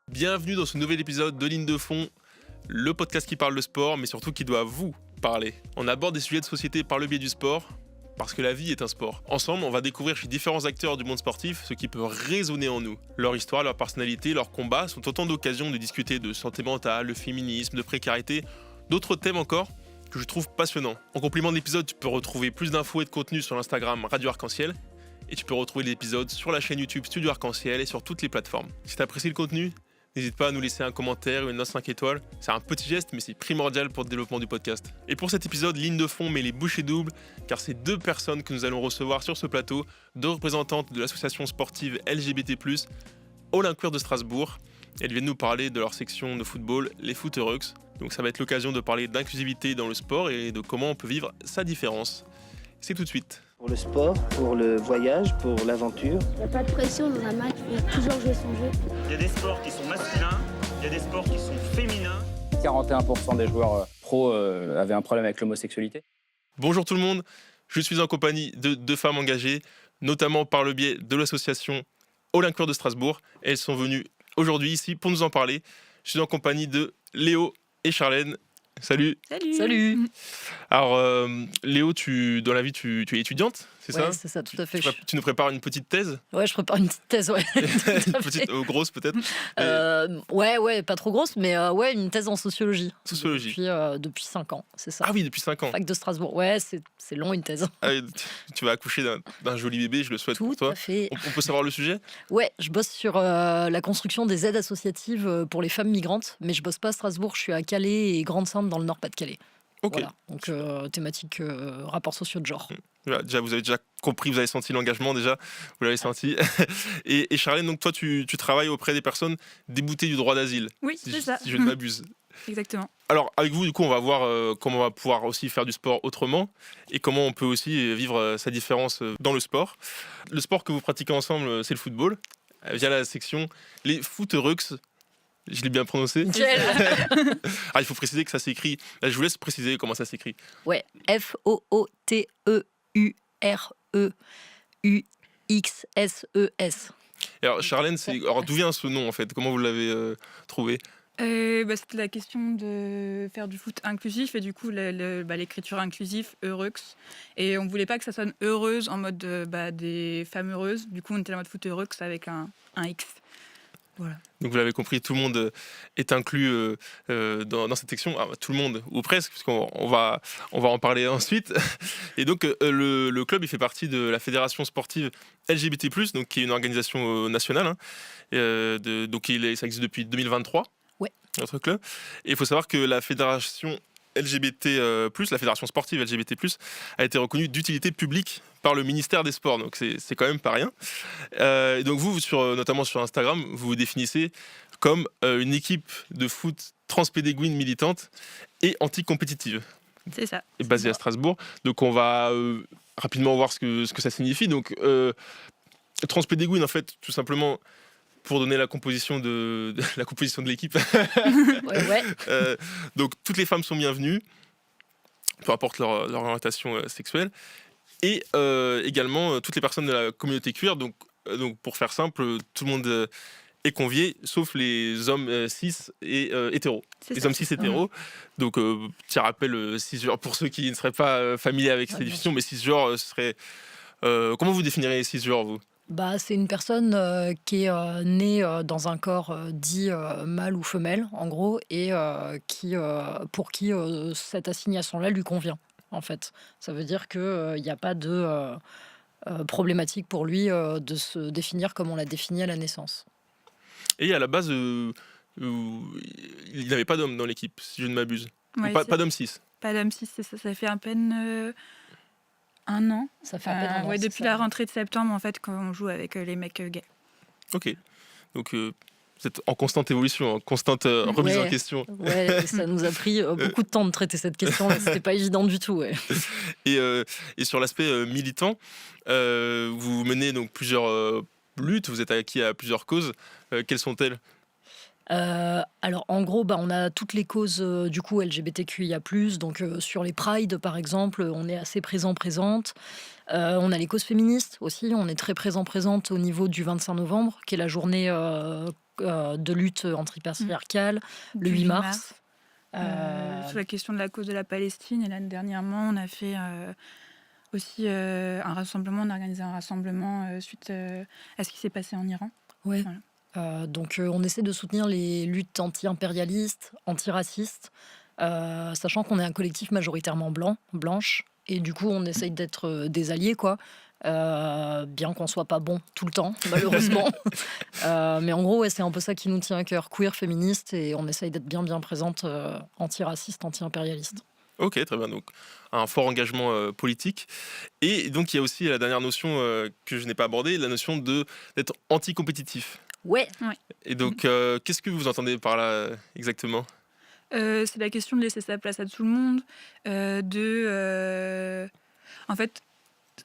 Bienvenue dans ce nouvel épisode de Ligne de Fond, le podcast qui parle de sport, mais surtout qui doit vous parler. On aborde des sujets de société par le biais du sport, parce que la vie est un sport. Ensemble, on va découvrir chez différents acteurs du monde sportif ce qui peut résonner en nous. Leur histoire, leur personnalité, leurs combats sont autant d'occasions de discuter de santé mentale, de féminisme, de précarité, d'autres thèmes encore que je trouve passionnants. En complément de l'épisode, tu peux retrouver plus d'infos et de contenu sur l'Instagram Radio Arc-en-Ciel. Et tu peux retrouver l'épisode sur la chaîne YouTube Studio Arc-en-Ciel et sur toutes les plateformes. Si tu apprécies le contenu, n'hésite pas à nous laisser un commentaire, une note 5 étoiles. C'est un petit geste, mais c'est primordial pour le développement du podcast. Et pour cet épisode, Ligne de Fond met les bouchées doubles, car c'est deux personnes que nous allons recevoir sur ce plateau, deux représentantes de l'association sportive LGBT+, Olympique de Strasbourg. Elles viennent nous parler de leur section de football, les Footerux. Donc ça va être l'occasion de parler d'inclusivité dans le sport et de comment on peut vivre sa différence. C'est tout de suite. Pour le sport, pour le voyage, pour l'aventure. Il n'y a pas de pression dans un match, il faut toujours jouer son jeu. Il y a des sports qui sont masculins, il y a des sports qui sont féminins. 41% des joueurs pro avaient un problème avec l'homosexualité. Bonjour tout le monde, je suis en compagnie de deux femmes engagées, notamment par le biais de l'association Olympique de Strasbourg. Elles sont venues aujourd'hui ici pour nous en parler. Je suis en compagnie de Léo et Charlène. Salut. Salut. Alors Léo, dans la vie tu es étudiante, c'est ça? Ouais, c'est ça, tout à fait. Tu nous prépares une petite thèse? Ouais, je prépare une petite thèse, ouais. Petite, grosse peut-être? Ouais, pas trop grosse, mais ouais, une thèse en sociologie. Sociologie. Depuis 5 ans, c'est ça. Ah oui, depuis 5 ans. Fac de Strasbourg. Ouais, c'est long une thèse. Ah oui, tu vas accoucher d'un joli bébé, je le souhaite pour toi. Tout à fait. On peut savoir le sujet? Ouais, je bosse sur la construction des aides associatives pour les femmes migrantes, mais je bosse pas à Strasbourg, je suis à Calais et Grande-Sainte dans le Nord-Pas-de-Calais. Ok. Voilà. Donc thématique rapports sociaux de genre. Voilà, déjà, vous avez déjà compris, vous avez senti l'engagement déjà, vous l'avez senti. Et Charlène, donc toi, tu travailles auprès des personnes déboutées du droit d'asile. Oui, si c'est je, ça. si je ne m'abuse. Exactement. Alors, avec vous, du coup, on va voir comment on va pouvoir aussi faire du sport autrement et comment on peut aussi vivre sa différence dans le sport. Le sport que vous pratiquez ensemble, c'est le football, via la section les Footerux. Je l'ai bien prononcé. Ah, il faut préciser que ça s'écrit. Là, je vous laisse préciser comment ça s'écrit. Ouais, Footeurux-SES. Alors, Charlène, alors, d'où vient ce nom en fait? Comment vous l'avez trouvé? C'était la question de faire du foot inclusif et du coup l'écriture inclusive, Eurux. Et on voulait pas que ça sonne heureuse en mode des femmes heureuses. Du coup, on était en mode foot Eurux avec un X. Voilà. Donc vous l'avez compris, tout le monde est inclus dans cette section. Ah, tout le monde, ou presque, puisqu'on va en parler ensuite. Et donc le club, il fait partie de la fédération sportive LGBT+, donc qui est une organisation nationale. Donc ça existe depuis 2023. Ouais. Notre club. Et il faut savoir que la fédération LGBT+, la fédération sportive LGBT+, a été reconnue d'utilité publique par le ministère des Sports, donc c'est quand même pas rien. Et donc vous, notamment sur Instagram, vous vous définissez comme une équipe de foot transpédéguine militante et anti-compétitive. C'est ça. Et basée à Strasbourg. Donc on va rapidement voir ce que ça signifie. Donc transpédéguine, en fait, tout simplement, pour donner la composition de l'équipe. Ouais. Donc toutes les femmes sont bienvenues, peu importe leur orientation sexuelle, et également toutes les personnes de la communauté queer. Donc pour faire simple, tout le monde est convié, sauf les hommes cis et hétéros. Les hommes cis hétéros. Donc petit rappel, cisgenre, pour ceux qui ne seraient pas familiers avec ces définitions, mais cisgenre, ce serait... comment vous définiriez cisgenre, vous? C'est une personne qui est née dans un corps dit mâle ou femelle, en gros, et pour qui cette assignation-là lui convient, en fait. Ça veut dire qu'il n'y a pas de problématique pour lui de se définir comme on l'a défini à la naissance. Et à la base, il n'y avait pas d'homme dans l'équipe, si je ne m'abuse. Ouais, pas d'homme cis. Pas d'homme cis, c'est ça. Ça fait à peine... un an. Ça fait à peine un an. Depuis la rentrée de septembre, en fait, quand on joue avec les mecs gays. Ok. Donc, vous êtes en constante évolution, en constante remise en question. Ouais, ça nous a pris beaucoup de temps de traiter cette question. C'était pas évident du tout. Ouais. Et sur l'aspect militant, vous menez donc plusieurs luttes, vous êtes acquis à plusieurs causes. Quelles sont-elles ? Alors en gros, on a toutes les causes du coup LGBTQIA+, donc sur les prides par exemple, on est assez présente. On a les causes féministes aussi, on est très présente au niveau du 25 novembre, qui est la journée de lutte anti-patriarcale, le 8 mars. Sur la question de la cause de la Palestine. Et là, dernièrement, on a fait aussi un rassemblement. On a organisé un rassemblement suite à ce qui s'est passé en Iran. Ouais. Voilà. Donc on essaie de soutenir les luttes anti-impérialistes, antiracistes, sachant qu'on est un collectif majoritairement blanche, et du coup on essaye d'être des alliés, quoi. Bien qu'on soit pas bon tout le temps, malheureusement. Mais en gros, ouais, c'est un peu ça qui nous tient à cœur, queer, féministe, et on essaye d'être bien présente, antiraciste, anti-impérialiste. Ok, très bien. Donc, un fort engagement politique. Et donc, il y a aussi la dernière notion que je n'ai pas abordée, la notion d'être anti-compétitif. Ouais. Et donc, qu'est-ce que vous entendez par là exactement ? C'est la question de laisser sa place à tout le monde, en fait,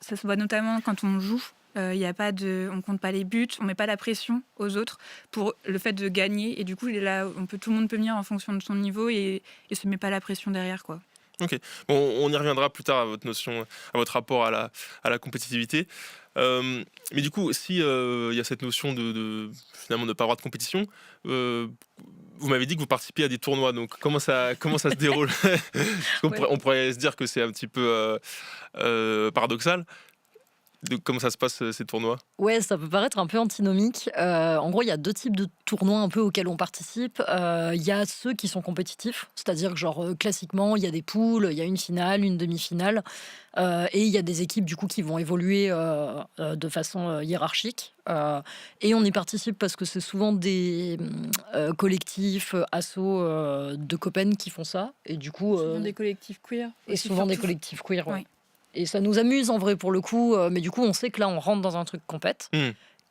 ça se voit notamment quand on joue. On compte pas les buts, on met pas la pression aux autres pour le fait de gagner. Et du coup, là, tout le monde peut venir en fonction de son niveau et se met pas la pression derrière, quoi. Ok. Bon, on y reviendra plus tard à votre notion, à votre rapport à la compétitivité. Mais du coup, si il y a cette notion finalement de pas avoir de compétition, vous m'avez dit que vous participiez à des tournois. Donc comment ça se déroule ? On pourrait se dire que c'est un petit peu paradoxal. Comment ça se passe ces tournois ? Ouais, ça peut paraître un peu antinomique. En gros, il y a 2 types de tournois un peu auxquels on participe. Il y a ceux qui sont compétitifs, c'est-à-dire que genre classiquement, il y a des poules, il y a une finale, une demi-finale, et il y a des équipes du coup qui vont évoluer de façon hiérarchique. Et on y participe parce que c'est souvent des collectifs, assos de copains qui font ça, et du coup, Souvent des collectifs queer. et aussi, souvent des surtout. collectifs queer. Ouais. Ouais. Et ça nous amuse en vrai pour le coup, mais du coup on sait que là on rentre dans un truc compète.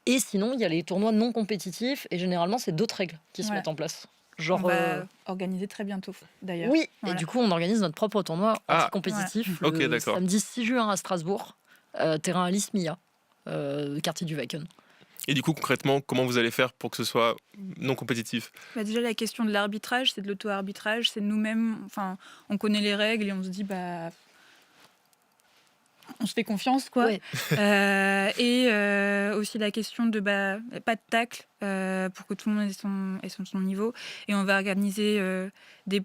Et sinon il y a les tournois non compétitifs, et généralement c'est d'autres règles qui se Voilà. mettent en place. On Genre va organiser très bientôt, d'ailleurs. oui, Voilà. et du coup on organise notre propre tournoi anti-compétitif voilà. le Ok, d'accord. samedi 6 juin à Strasbourg, terrain Alice Mia, quartier du Wacken. Et du coup, concrètement, comment vous allez faire pour que ce soit non compétitif ? Déjà, la question de l'arbitrage, c'est de l'auto-arbitrage, c'est nous-mêmes, on connaît les règles et on se dit, on se fait confiance, quoi. Ouais. Et aussi la question de pas de tacle pour que tout le monde ait son niveau. Et on va organiser des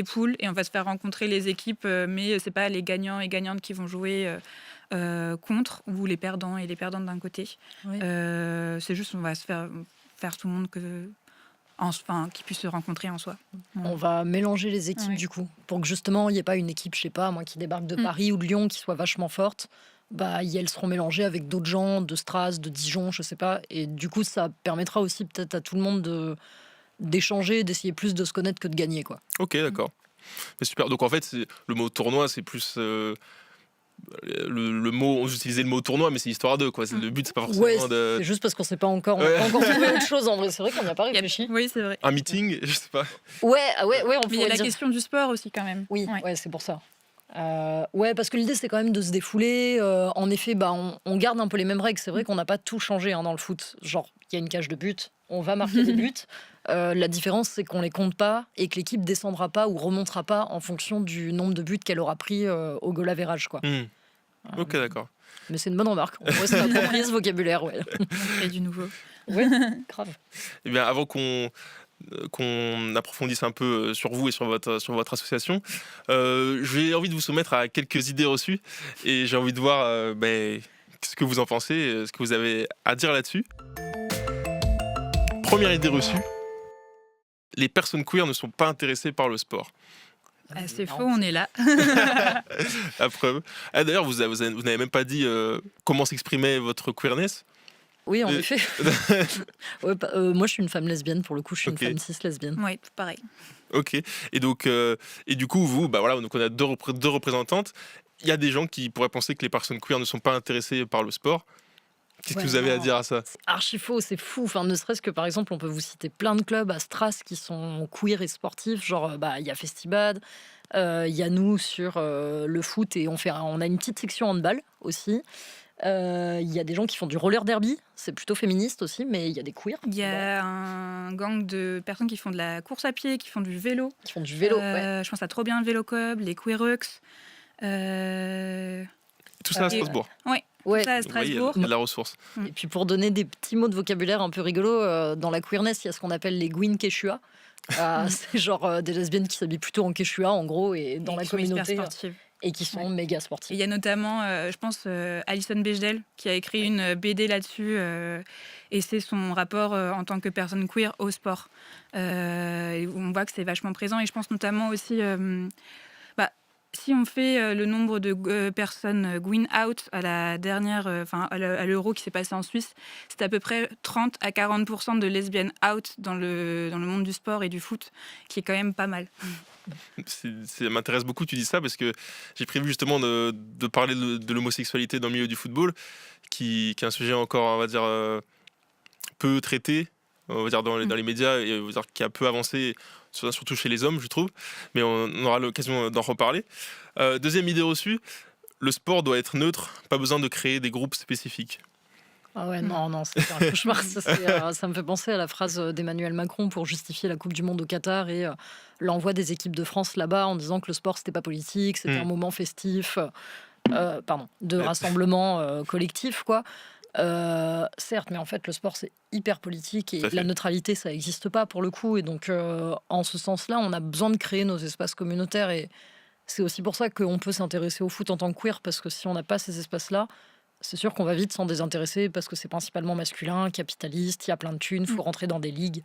poules et on va se faire rencontrer les équipes, mais c'est pas les gagnants et gagnantes qui vont jouer contre, ou les perdants et les perdantes d'un côté. Oui. C'est juste, on va se faire tout le monde qui puisse se rencontrer en soi. On va mélanger les équipes Ouais. du coup, pour que justement il n'y ait pas une équipe, je sais pas, moi qui débarque de Paris ou de Lyon qui soit vachement forte. Elles seront mélangées avec d'autres gens de Stras, de Dijon, je sais pas. Et du coup, ça permettra aussi peut-être à tout le monde d'échanger, d'essayer plus de se connaître que de gagner, quoi. Ok, d'accord. Mais super. Donc en fait, le mot tournoi, c'est plus le mot. On utilisait le mot tournoi, mais c'est histoire de quoi. Le but, c'est pas forcément Ouais, de c'est juste parce qu'on sait pas encore, on Ouais. a pas encore trouvé autre chose en vrai. C'est vrai qu'on n'y a pas réfléchi. Oui, c'est vrai. un meeting, je sais pas. Ouais, on Mais il y a pourrait la dire. question du sport aussi, quand même. Oui, Ouais. ouais, c'est pour ça. Ouais, parce que l'idée c'est quand même de se défouler. En effet, on garde un peu les mêmes règles. C'est vrai qu'on n'a pas tout changé dans le foot. Genre, il y a une cage de but, on va marquer des buts. La différence c'est qu'on les compte pas et que l'équipe descendra pas ou remontera pas en fonction du nombre de buts qu'elle aura pris au goal average, quoi. Ok, d'accord. Mais c'est une bonne remarque. En vrai, c'est approprié ce vocabulaire, ouais. Et du nouveau. Ouais, grave. Eh bien, avant qu'on approfondisse un peu sur vous et sur votre association, j'ai envie de vous soumettre à quelques idées reçues et j'ai envie de voir ce que vous en pensez, ce que vous avez à dire là-dessus. Première idée reçue, les personnes queer ne sont pas intéressées par le sport. C'est faux, on est là. La preuve. Ah, d'ailleurs, vous n'avez même pas dit comment s'exprimait votre queerness. Oui, en effet. Ouais, moi, je suis une femme lesbienne, pour le coup, je suis Ok. une femme cis lesbienne. Oui, pareil. Ok. Et donc, et du coup, vous, donc on a deux représentantes. Il y a des gens qui pourraient penser que les personnes queer ne sont pas intéressées par le sport. Qu'est-ce que vous avez à dire à ça ? C'est archi faux, c'est fou. Enfin, ne serait-ce que par exemple, on peut vous citer plein de clubs à Stras qui sont queer et sportifs. Genre, il y a Festibad, il y a nous sur le foot et on a une petite section handball aussi. Il y a des gens qui font du roller derby, c'est plutôt féministe aussi, mais il y a des queers. Il y a un gang de personnes qui font de la course à pied, qui font du vélo. Qui font du vélo. Ouais. Je pense à trop bien le Vélo Club, les Queerux. Tout ça à Strasbourg. Oui, Ouais. Ça, à Oui, Strasbourg. il y a de la ressource. Et puis pour donner des petits mots de vocabulaire un peu rigolos, dans la queerness, il y a ce qu'on appelle les Gwyn Quechua. C'est genre des lesbiennes qui s'habillent plutôt en Quechua, en gros, et dans Et la qui sont hyper communauté, sportives. et qui sont méga Et il sportives. y a notamment, je pense, Alison Bechdel qui a écrit une BD là-dessus, et c'est son rapport en tant que personne queer au sport. Et où on voit que c'est vachement présent, et je pense notamment aussi, si on fait le nombre de personnes Gwyn out à la dernière, à l'Euro qui s'est passé en Suisse, c'est à peu près 30 à 40% de lesbiennes out dans le monde du sport et du foot, qui est quand même pas mal. Ça m'intéresse beaucoup, tu dis ça, parce que j'ai prévu justement de parler de l'homosexualité dans le milieu du football, qui est un sujet encore, on va dire, peu traité, on va dire, dans les médias, et on va dire, qui a peu avancé, surtout chez les hommes, je trouve. Mais on aura l'occasion d'en reparler. Deuxième idée reçue, le sport doit être neutre, pas besoin de créer des groupes spécifiques. Ah ouais, non, c'est un cauchemar. Ça me fait penser à la phrase d'Emmanuel Macron pour justifier la Coupe du Monde au Qatar et l'envoi des équipes de France là-bas en disant que le sport, c'était pas politique, c'était un moment festif, de rassemblement collectif, quoi. Certes, mais en fait, le sport, c'est hyper politique et la neutralité, ça n'existe pas pour le coup. Et donc, en ce sens-là, on a besoin de créer nos espaces communautaires. Et c'est aussi pour ça qu'on peut s'intéresser au foot en tant que queer, parce que si on n'a pas ces espaces-là, c'est sûr qu'on va vite s'en désintéresser parce que c'est principalement masculin, capitaliste, il y a plein de thunes, il faut rentrer dans des ligues.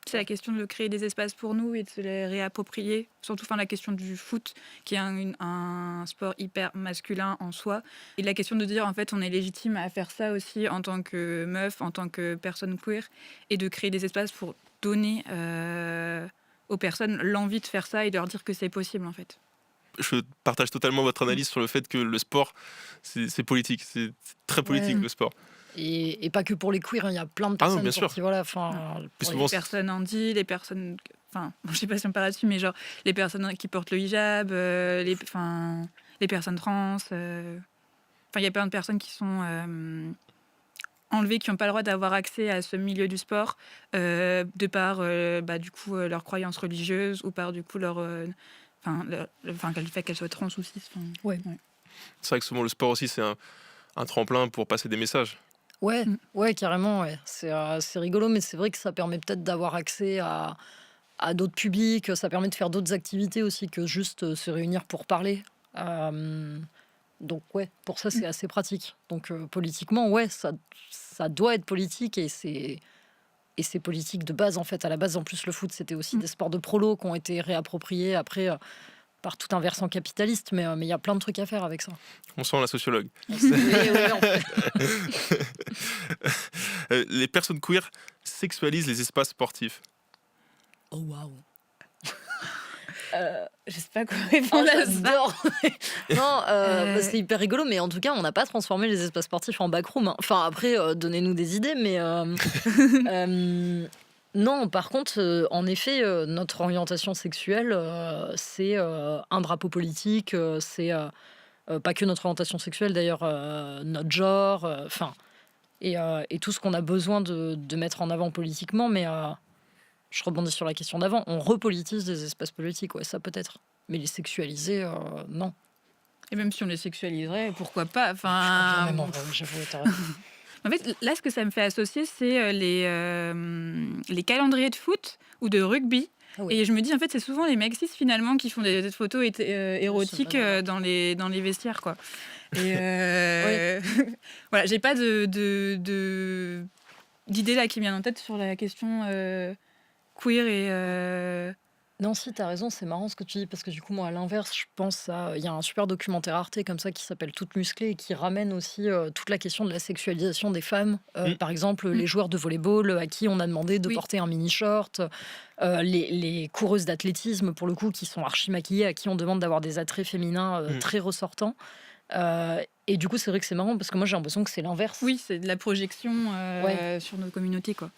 C'est la question de créer des espaces pour nous et de se les réapproprier. Surtout la question du foot, qui est un sport hyper masculin en soi. Et la question de dire, en fait, on est légitime à faire ça aussi en tant que meuf, en tant que personne queer, et de créer des espaces pour donner aux personnes l'envie de faire ça et de leur dire que c'est possible, en fait. Je partage totalement votre analyse sur le fait que le sport, c'est politique. C'est très politique, le sport. Et pas que pour les queers, il y a plein de personnes bien sûr. qui, voilà, Souvent, les personnes handi, les personnes... je sais pas si on parle là-dessus, mais genre les personnes qui portent le hijab, les personnes trans... il y a plein de personnes qui sont enlevées, qui n'ont pas le droit d'avoir accès à ce milieu du sport, de par du coup leurs croyances religieuses ou par du coup leur... le fait qu'elles soient trans ou cis. C'est vrai que souvent le sport aussi, c'est un tremplin pour passer des messages. Ouais, carrément. Ouais. C'est rigolo, mais c'est vrai que ça permet peut-être d'avoir accès à d'autres publics. Ça permet de faire d'autres activités aussi que juste se réunir pour parler. Donc pour ça, c'est assez pratique. Donc politiquement, ça doit être politique et c'est politique de base, en fait. À la base, en plus, le foot, c'était aussi des sports de prolo qui ont été réappropriés après par tout un versant capitaliste, mais il y a plein de trucs à faire avec ça. On sent la sociologue. Oui, en fait. Les personnes queer sexualisent les espaces sportifs. Oh, waouh. Je sais pas quoi répondre à ça. J'adore. Non, c'est hyper rigolo, mais en tout cas, on n'a pas transformé les espaces sportifs en backroom. Hein. Enfin, après, donnez-nous des idées, mais non, par contre, en effet, notre orientation sexuelle, c'est un drapeau politique, c'est pas que notre orientation sexuelle, d'ailleurs, notre genre, et tout ce qu'on a besoin de mettre en avant politiquement, mais je rebondis sur la question d'avant, on repolitise des espaces politiques, ça peut-être, mais les sexualiser, non. Et même si on les sexualiserait, pourquoi pas. J'avoue, t'as raison. En fait, là, ce que ça me fait associer, c'est les calendriers de foot ou de rugby. Ah oui. Et je me dis, en fait, c'est souvent les mecs cis, finalement, qui font des photos érotiques dans les vestiaires, quoi. Et voilà, j'ai pas d'idée là qui me vient en tête sur la question queer et... Non, si, t'as raison, c'est marrant ce que tu dis, parce que du coup, moi, à l'inverse, je pense à... Il y a un super documentaire Arte comme ça qui s'appelle Toutes musclées et qui ramène aussi toute la question de la sexualisation des femmes. Par exemple, les joueurs de volleyball à qui on a demandé de porter un mini-short, les coureuses d'athlétisme, pour le coup, qui sont archi maquillées, à qui on demande d'avoir des attraits féminins très ressortants. Et du coup, c'est vrai que c'est marrant, parce que moi, j'ai l'impression que c'est l'inverse. Oui, c'est de la projection sur nos communautés, quoi.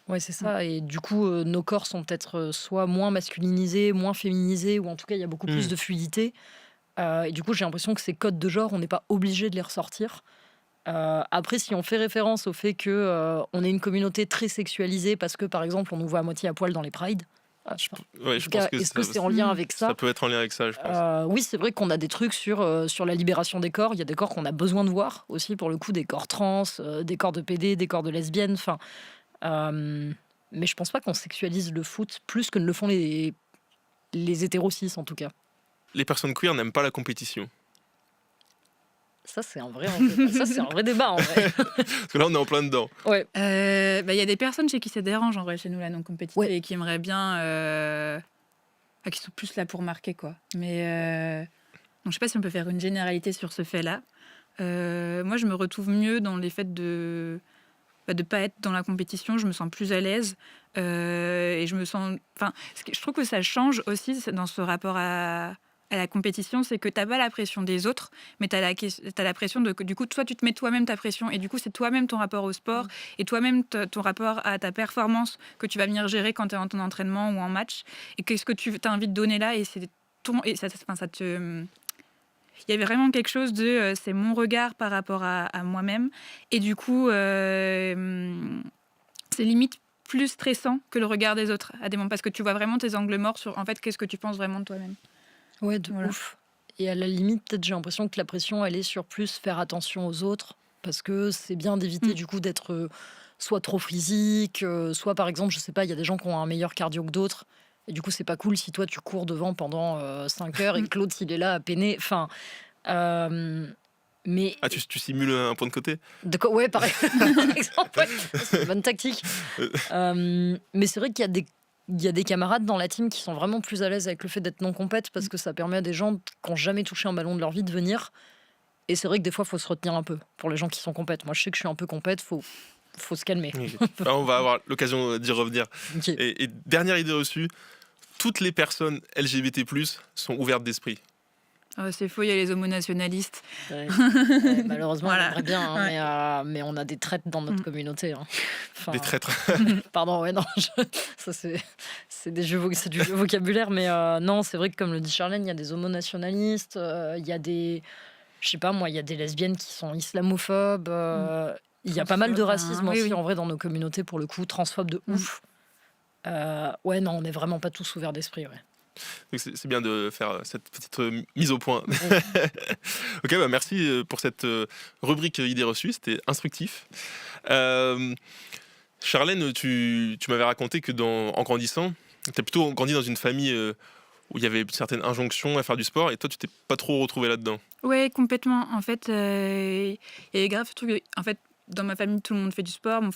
Ouais, c'est ça. Et du coup, nos corps sont peut-être soit moins masculinisés, moins féminisés, ou en tout cas, il y a beaucoup plus de fluidité. Et du coup, j'ai l'impression que ces codes de genre, on n'est pas obligé de les ressortir. Après, si on fait référence au fait qu'on est une communauté très sexualisée, parce que, par exemple, on nous voit à moitié à poil dans les prides, Ouais, je pense que est-ce que c'est en lien avec ça? ça peut être en lien avec ça, je pense. Oui, c'est vrai qu'on a des trucs sur la libération des corps. Il y a des corps qu'on a besoin de voir aussi, pour le coup, des corps trans, des corps de PD, des corps de lesbiennes. Enfin, mais je pense pas qu'on sexualise le foot plus que ne le font les hétéros cis, en tout cas. Les personnes queer n'aiment pas la compétition. Ça, c'est un vrai débat, en vrai. Parce que là, on est en plein dedans. Ouais. Y a des personnes chez qui ça dérange en vrai chez nous la non-compétitivité Ouais. et qui aimeraient bien, qui sont plus là pour marquer quoi. Mais donc, je sais pas si on peut faire une généralité sur ce fait-là. Moi, je me retrouve mieux dans les faits de pas être dans la compétition. Je me sens plus à l'aise et je me sens. Enfin, je trouve que ça change aussi dans ce rapport à la compétition, c'est que tu n'as pas la pression des autres, mais tu as la pression de que du coup, toi, tu te mets toi-même ta pression et du coup, c'est toi-même ton rapport au sport et toi-même ton rapport à ta performance que tu vas venir gérer quand tu es en ton entraînement ou en match. Et qu'est-ce que tu as envie de donner là et c'est ton. Et ça te. Il y avait vraiment quelque chose de c'est mon regard par rapport à moi-même et du coup, c'est limite plus stressant que le regard des autres à des moments parce que tu vois vraiment tes angles morts sur en fait qu'est-ce que tu penses vraiment de toi-même. Ouais, de Voilà. ouf. Et à la limite, peut-être j'ai l'impression que la pression, elle est sur plus faire attention aux autres, parce que c'est bien d'éviter du coup d'être soit trop physique, soit par exemple, je sais pas, il y a des gens qui ont un meilleur cardio que d'autres, et du coup c'est pas cool si toi tu cours devant pendant 5 heures et que l'autre il est là à peiner. Enfin, mais Ah, tu simules un point de côté? de quoi, ouais, par exemple, ouais, c'est une bonne tactique. Mais c'est vrai qu'il y a des camarades dans la team qui sont vraiment plus à l'aise avec le fait d'être non compète parce que ça permet à des gens qui n'ont jamais touché un ballon de leur vie de venir. Et c'est vrai que des fois, il faut se retenir un peu pour les gens qui sont compètes. Moi, je sais que je suis un peu compète, faut se calmer. On va avoir l'occasion d'y revenir. Ok. Et dernière idée reçue, toutes les personnes LGBT+, sont ouvertes d'esprit. C'est faux, il y a les homonationalistes. Ouais, malheureusement, Voilà. on aimerait bien, hein, Ouais. mais on a des traites dans notre communauté. Hein. Enfin, Des traîtres. Pardon, ouais, non, ça c'est du vieux vocabulaire, mais non, c'est vrai que comme le dit Charlène, il y a des homonationalistes, il y a des, je sais pas moi, il y a des lesbiennes qui sont islamophobes, il y a pas mal de racisme Oui, aussi oui. en vrai dans nos communautés pour le coup, transphobes de ouf. Ouais, non, on n'est vraiment pas tous ouverts d'esprit, ouais. Donc c'est bien de faire cette petite mise au point. Ok, bah merci pour cette rubrique idées reçues, c'était instructif. Charlène, tu m'avais raconté que en grandissant, tu as plutôt grandi dans une famille où il y avait certaines injonctions à faire du sport et toi tu t'es pas trop retrouvé là-dedans. Ouais, complètement. En fait, il y avait grave ce truc. En fait, dans ma famille, tout le monde fait du sport. Mon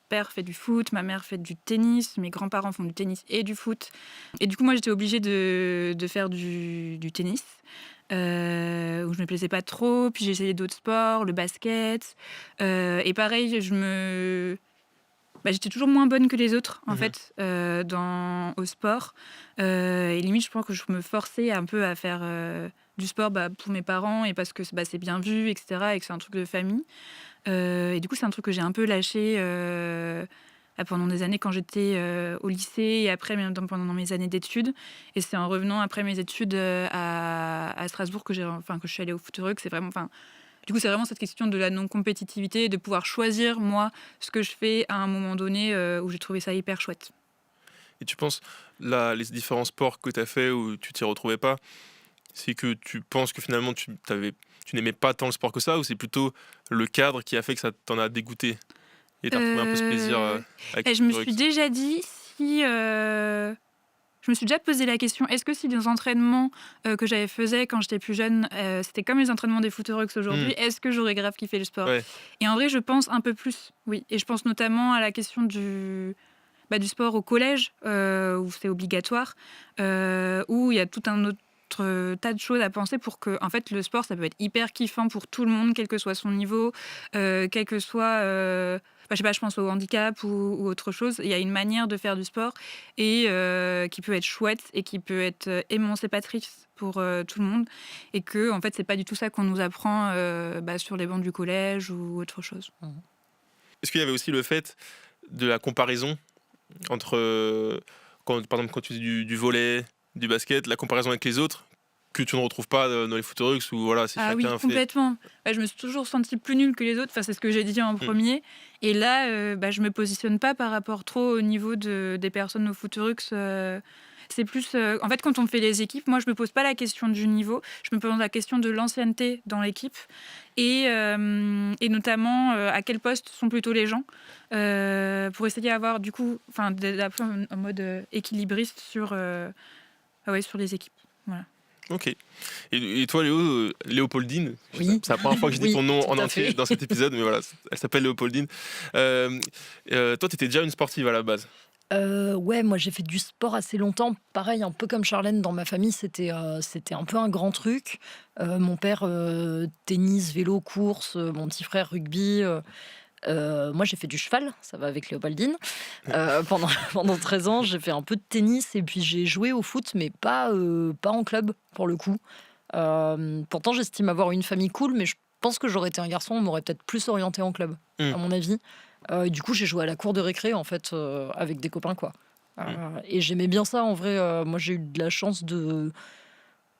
père fait du foot, ma mère fait du tennis, mes grands-parents font du tennis et du foot. Et du coup, moi, j'étais obligée de faire du tennis, où je me plaisais pas trop. Puis j'ai essayé d'autres sports, le basket. Et pareil, j'étais toujours moins bonne que les autres, en fait, au sport. Et limite, je pense que je me forçais un peu à faire du sport pour mes parents et parce que c'est bien vu, etc. Et que c'est un truc de famille. Et du coup, c'est un truc que j'ai un peu lâché pendant des années quand j'étais au lycée et après, même pendant mes années d'études. Et c'est en revenant après mes études à Strasbourg que je suis allée au Footereux, que c'est vraiment... Du coup, c'est vraiment cette question de la non-compétitivité, de pouvoir choisir, moi, ce que je fais à un moment donné où j'ai trouvé ça hyper chouette. Et tu penses, là, les différents sports que tu as fait où tu t'y retrouvais pas, c'est que tu penses que finalement tu n'aimais pas tant le sport que ça, ou c'est plutôt le cadre qui a fait que ça t'en a dégoûté et t'as retrouvé un peu ce plaisir avec Et je me le suis déjà dit si... Je me suis déjà posé la question, est-ce que si les entraînements que j'avais faisais quand j'étais plus jeune, c'était comme les entraînements des Footereux aujourd'hui, est-ce que j'aurais grave kiffé le sport? Ouais. Et en vrai, je pense un peu plus, oui. Et je pense notamment à la question du sport au collège, où c'est obligatoire, où il y a tout un autre tas de choses à penser pour que en fait le sport ça peut être hyper kiffant pour tout le monde quel que soit son niveau, quel que soit je sais pas, je pense au handicap ou autre chose. Il y a une manière de faire du sport et qui peut être chouette et qui peut être émancipatrice pour tout le monde et que en fait c'est pas du tout ça qu'on nous apprend sur les bancs du collège ou autre chose. Est-ce qu'il y avait aussi le fait de la comparaison entre par exemple quand tu faisais du volley, du basket, la comparaison avec les autres, que tu ne retrouves pas dans les Footerux où voilà, c'est Ah oui, chacun fait. complètement. Je me suis toujours sentie plus nulle que les autres. Enfin, c'est ce que j'ai dit en premier. Et là, je me positionne pas par rapport trop au niveau des personnes au Footerux. C'est plus... en fait, quand on fait les équipes, moi, je me pose pas la question du niveau. Je me pose la question de l'ancienneté dans l'équipe. Et notamment, à quel poste sont plutôt les gens. Pour essayer d'avoir, du coup... Enfin, en mode équilibriste sur les équipes. Voilà. Ok. Et toi, Léopoldine, Oui. c'est la première fois que je dis Oui, ton nom tout en à entier fait. dans cet épisode, mais voilà, elle s'appelle Léopoldine. Toi, tu étais déjà une sportive à la base. Ouais, moi j'ai fait du sport assez longtemps. Pareil, un peu comme Charlène, dans ma famille, c'était un peu un grand truc. Mon père, tennis, vélo, course, mon petit frère, rugby. Moi j'ai fait du cheval, ça va avec Léopoldine. Pendant 13 ans, j'ai fait un peu de tennis et puis j'ai joué au foot, mais pas en club pour le coup. Pourtant, j'estime avoir une famille cool, mais je pense que j'aurais été un garçon, on m'aurait peut-être plus orienté en club, à mon avis. Du coup, j'ai joué à la cour de récré en fait avec des copains quoi. Et j'aimais bien ça en vrai. Moi, j'ai eu de la chance de,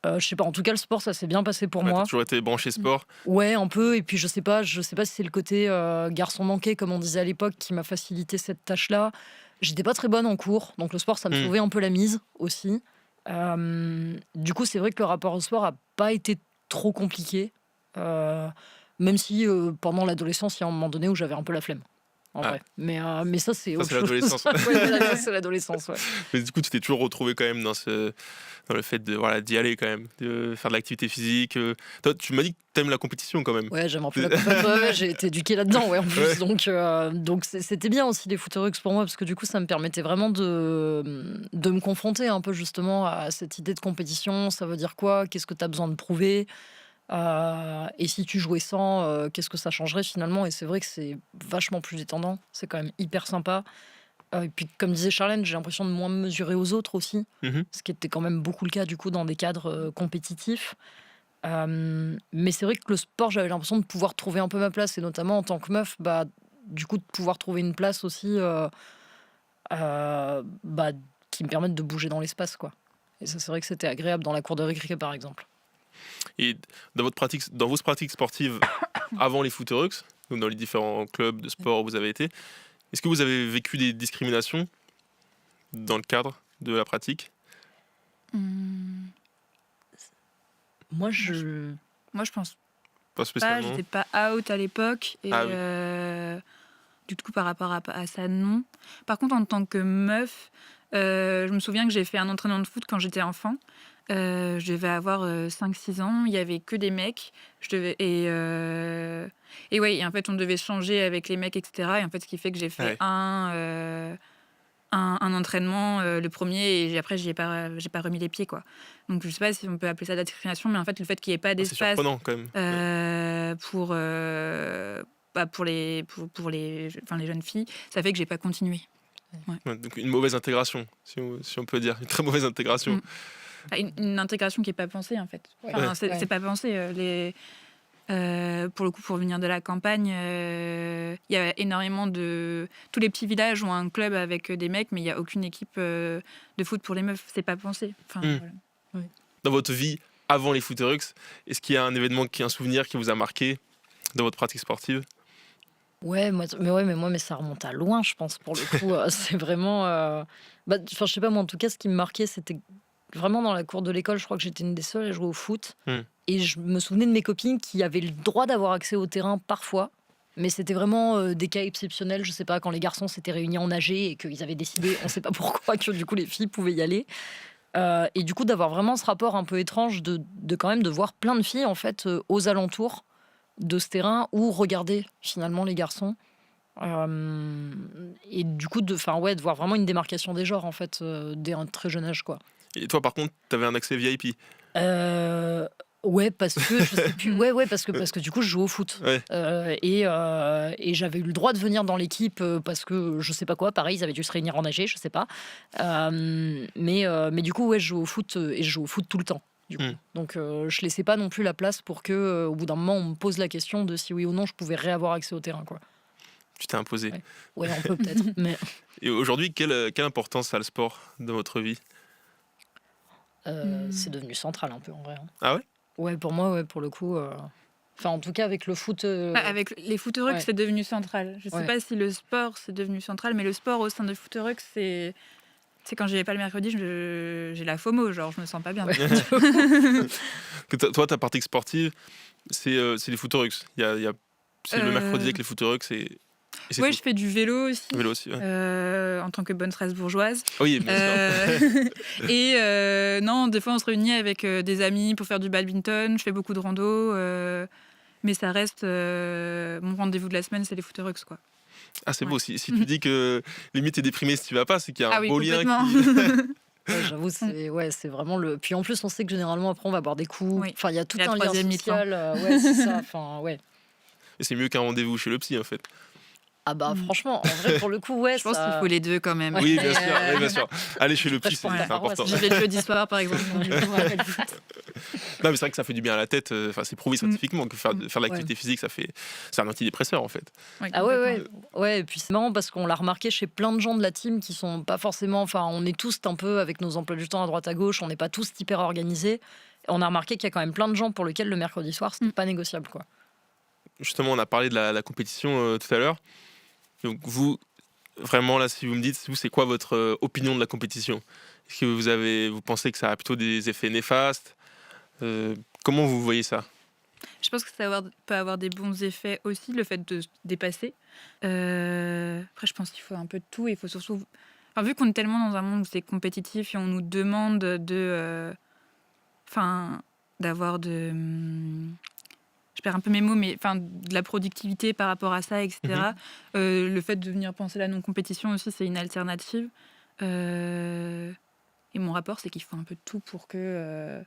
je sais pas. En tout cas, le sport, ça s'est bien passé pour Ouais, t'as moi. toujours été branché sport. Ouais, un peu. Et puis, je sais pas si c'est le côté garçon manqué, comme on disait à l'époque, qui m'a facilité cette tâche-là. J'étais pas très bonne en cours, donc le sport, ça me sauvait un peu la mise aussi. Du coup, c'est vrai que le rapport au sport a pas été trop compliqué, même si pendant l'adolescence, il y a un moment donné où j'avais un peu la flemme. En vrai. Mais ça, c'est autre c'est chose. l'adolescence. Ouais, voilà, ça, c'est l'adolescence, ouais. Mais du coup, tu t'es toujours retrouvé quand même dans le fait d'y aller quand même, de faire de l'activité physique. Toi, tu m'as dit que t'aimes la compétition quand même. Ouais, j'aime un peu la compétition. Ouais, j'ai été éduquée là-dedans, ouais, en plus. Ouais. Donc c'était bien aussi les Footerux pour moi, parce que du coup, ça me permettait vraiment de me confronter un peu justement à cette idée de compétition. Ça veut dire quoi? Qu'est-ce que tu as besoin de prouver? Et si tu jouais sans, qu'est-ce que ça changerait finalement? Et c'est vrai que c'est vachement plus détendant. C'est quand même hyper sympa. Et puis, comme disait Charlène, j'ai l'impression de moins me mesurer aux autres aussi, Mhm. ce qui était quand même beaucoup le cas du coup dans des cadres compétitifs. Mais c'est vrai que le sport, j'avais l'impression de pouvoir trouver un peu ma place, et notamment en tant que meuf, du coup de pouvoir trouver une place aussi qui me permette de bouger dans l'espace, quoi. Et ça, c'est vrai que c'était agréable dans la cour de récré, par exemple. Et dans vos pratiques sportives avant les Footerux, ou dans les différents clubs de sport où vous avez été, est-ce que vous avez vécu des discriminations dans le cadre de la pratique? Moi, je pense Pas pas. spécialement. J'étais pas out à l'époque. Et Ah oui. du coup, par rapport à ça, non. Par contre, en tant que meuf, je me souviens que j'ai fait un entraînement de foot quand j'étais enfant. Je devais avoir 5-6 ans. Il y avait que des mecs. Et ouais, et en fait, on devait changer avec les mecs, etc. Et en fait, ce qui fait que j'ai fait Ouais. un entraînement, le premier, et après, j'ai pas remis les pieds, quoi. Donc, je sais pas si on peut appeler ça de la discrimination, mais en fait, le fait qu'il n'y ait pas C'est d'espace surprenant quand même. pour les jeunes filles, ça fait que j'ai pas continué. Ouais, donc une mauvaise intégration, si on peut dire. Une très mauvaise intégration. Une intégration qui est pas pensée, en fait. Enfin, Ouais. c'est pas pensé. Pour le coup, pour venir de la campagne, il y a énormément de... Tous les petits villages ont un club avec des mecs, mais il n'y a aucune équipe de foot pour les meufs. C'est pas pensé. Enfin, voilà. Dans votre vie avant les Footerux, est-ce qu'il y a un événement, un souvenir qui vous a marqué dans votre pratique sportive? Ouais, mais ça remonte à loin, je pense, pour le coup. C'est vraiment... je sais pas, moi, en tout cas, ce qui me marquait, c'était vraiment dans la cour de l'école. Je crois que j'étais une des seules à jouer au foot. Et je me souvenais de mes copines qui avaient le droit d'avoir accès au terrain parfois. Mais c'était vraiment des cas exceptionnels. Je sais pas, quand les garçons s'étaient réunis en AG et qu'ils avaient décidé, on sait pas pourquoi, que du coup, les filles pouvaient y aller. Et du coup, d'avoir vraiment ce rapport un peu étrange de quand même de voir plein de filles, en fait, aux alentours de ce terrain où regarder finalement les garçons. Et du coup, de voir vraiment une démarcation des genres, en fait, dès un très jeune âge, quoi. Et toi, par contre, t'avais un accès VIP? Ouais, parce que je sais plus. Ouais, parce que du coup, je joue au foot. Ouais. Et j'avais eu le droit de venir dans l'équipe parce que je sais pas quoi. Pareil, ils avaient dû se réunir en AG, je sais pas. Mais du coup, ouais, je joue au foot et je joue au foot tout le temps. Du coup. Donc, je laissais pas non plus la place pour que, au bout d'un moment, on me pose la question de si oui ou non je pouvais réavoir accès au terrain, quoi. Tu t'es imposé. Ouais, on peut peut-être. Mais Et aujourd'hui, quelle importance a le sport dans votre vie? c'est devenu central un peu en vrai. Ah ouais ? Ouais, pour moi, ouais, pour le coup. Enfin, en tout cas, avec le foot. Avec les foot-rugs, Ouais. c'est devenu central. Je sais Ouais. pas si le sport, c'est devenu central, mais le sport au sein de foot-rugs, c'est quand j'y vais pas le mercredi, j'ai la FOMO, genre je me sens pas bien. Toi, ta pratique sportive, c'est les footerugs. C'est le mercredi avec les footerugs. Et c'est Ouais, tout. je fais du vélo aussi. Le vélo aussi, ouais. En tant que bonne Strasbourgeoise. Oui, bien sûr. Et non, des fois on se réunit avec des amis pour faire du badminton. Je fais beaucoup de rando, mais ça reste mon rendez-vous de la semaine, c'est les foot-rugs, quoi. Ah, c'est Ouais. beau. Si tu dis que limite t'es déprimé si tu vas pas, c'est qu'il y a un Ah oui, beau lien complètement. Ouais, j'avoue, c'est vraiment le. Puis en plus, on sait que généralement, après, on va boire des coups. Oui. Enfin, il y a tout La un lien troisième social. Ouais, c'est ça. Enfin, ouais. Et c'est mieux qu'un rendez-vous chez le psy, en fait. Ah bah, franchement, en vrai, pour le coup, ouais. Je pense ça- qu'il faut les deux quand même. Oui, bien Et, sûr. Oui, bien sûr. Allez chez le psy, c'est Ouais. important. J'y vais le jeudi soir, par exemple. Non, mais c'est vrai que ça fait du bien à la tête. Enfin, c'est prouvé scientifiquement que faire de l'activité physique, c'est un antidépresseur, en fait. Ah ouais. Et puis c'est marrant parce qu'on l'a remarqué chez plein de gens de la team qui sont pas forcément. Enfin, on est tous un peu avec nos emplois du temps à droite à gauche, on n'est pas tous hyper organisés. On a remarqué qu'il y a quand même plein de gens pour lesquels le mercredi soir, c'était pas négociable, quoi. Justement, on a parlé de la compétition tout à l'heure. Donc, vous, vraiment, là, si vous me dites, vous, c'est quoi votre opinion de la compétition ? Est-ce que vous pensez que ça a plutôt des effets néfastes ? Comment vous voyez ça ? Je pense que ça peut avoir des bons effets aussi, le fait de se dépasser. Après, je pense qu'il faut un peu de tout. Il faut surtout. Enfin, vu qu'on est tellement dans un monde où c'est compétitif et on nous demande d'avoir de. Je perds un peu mes mots, mais de la productivité par rapport à ça, etc. Le fait de venir penser la non-compétition aussi, c'est une alternative. Et mon rapport, c'est qu'il faut un peu de tout pour que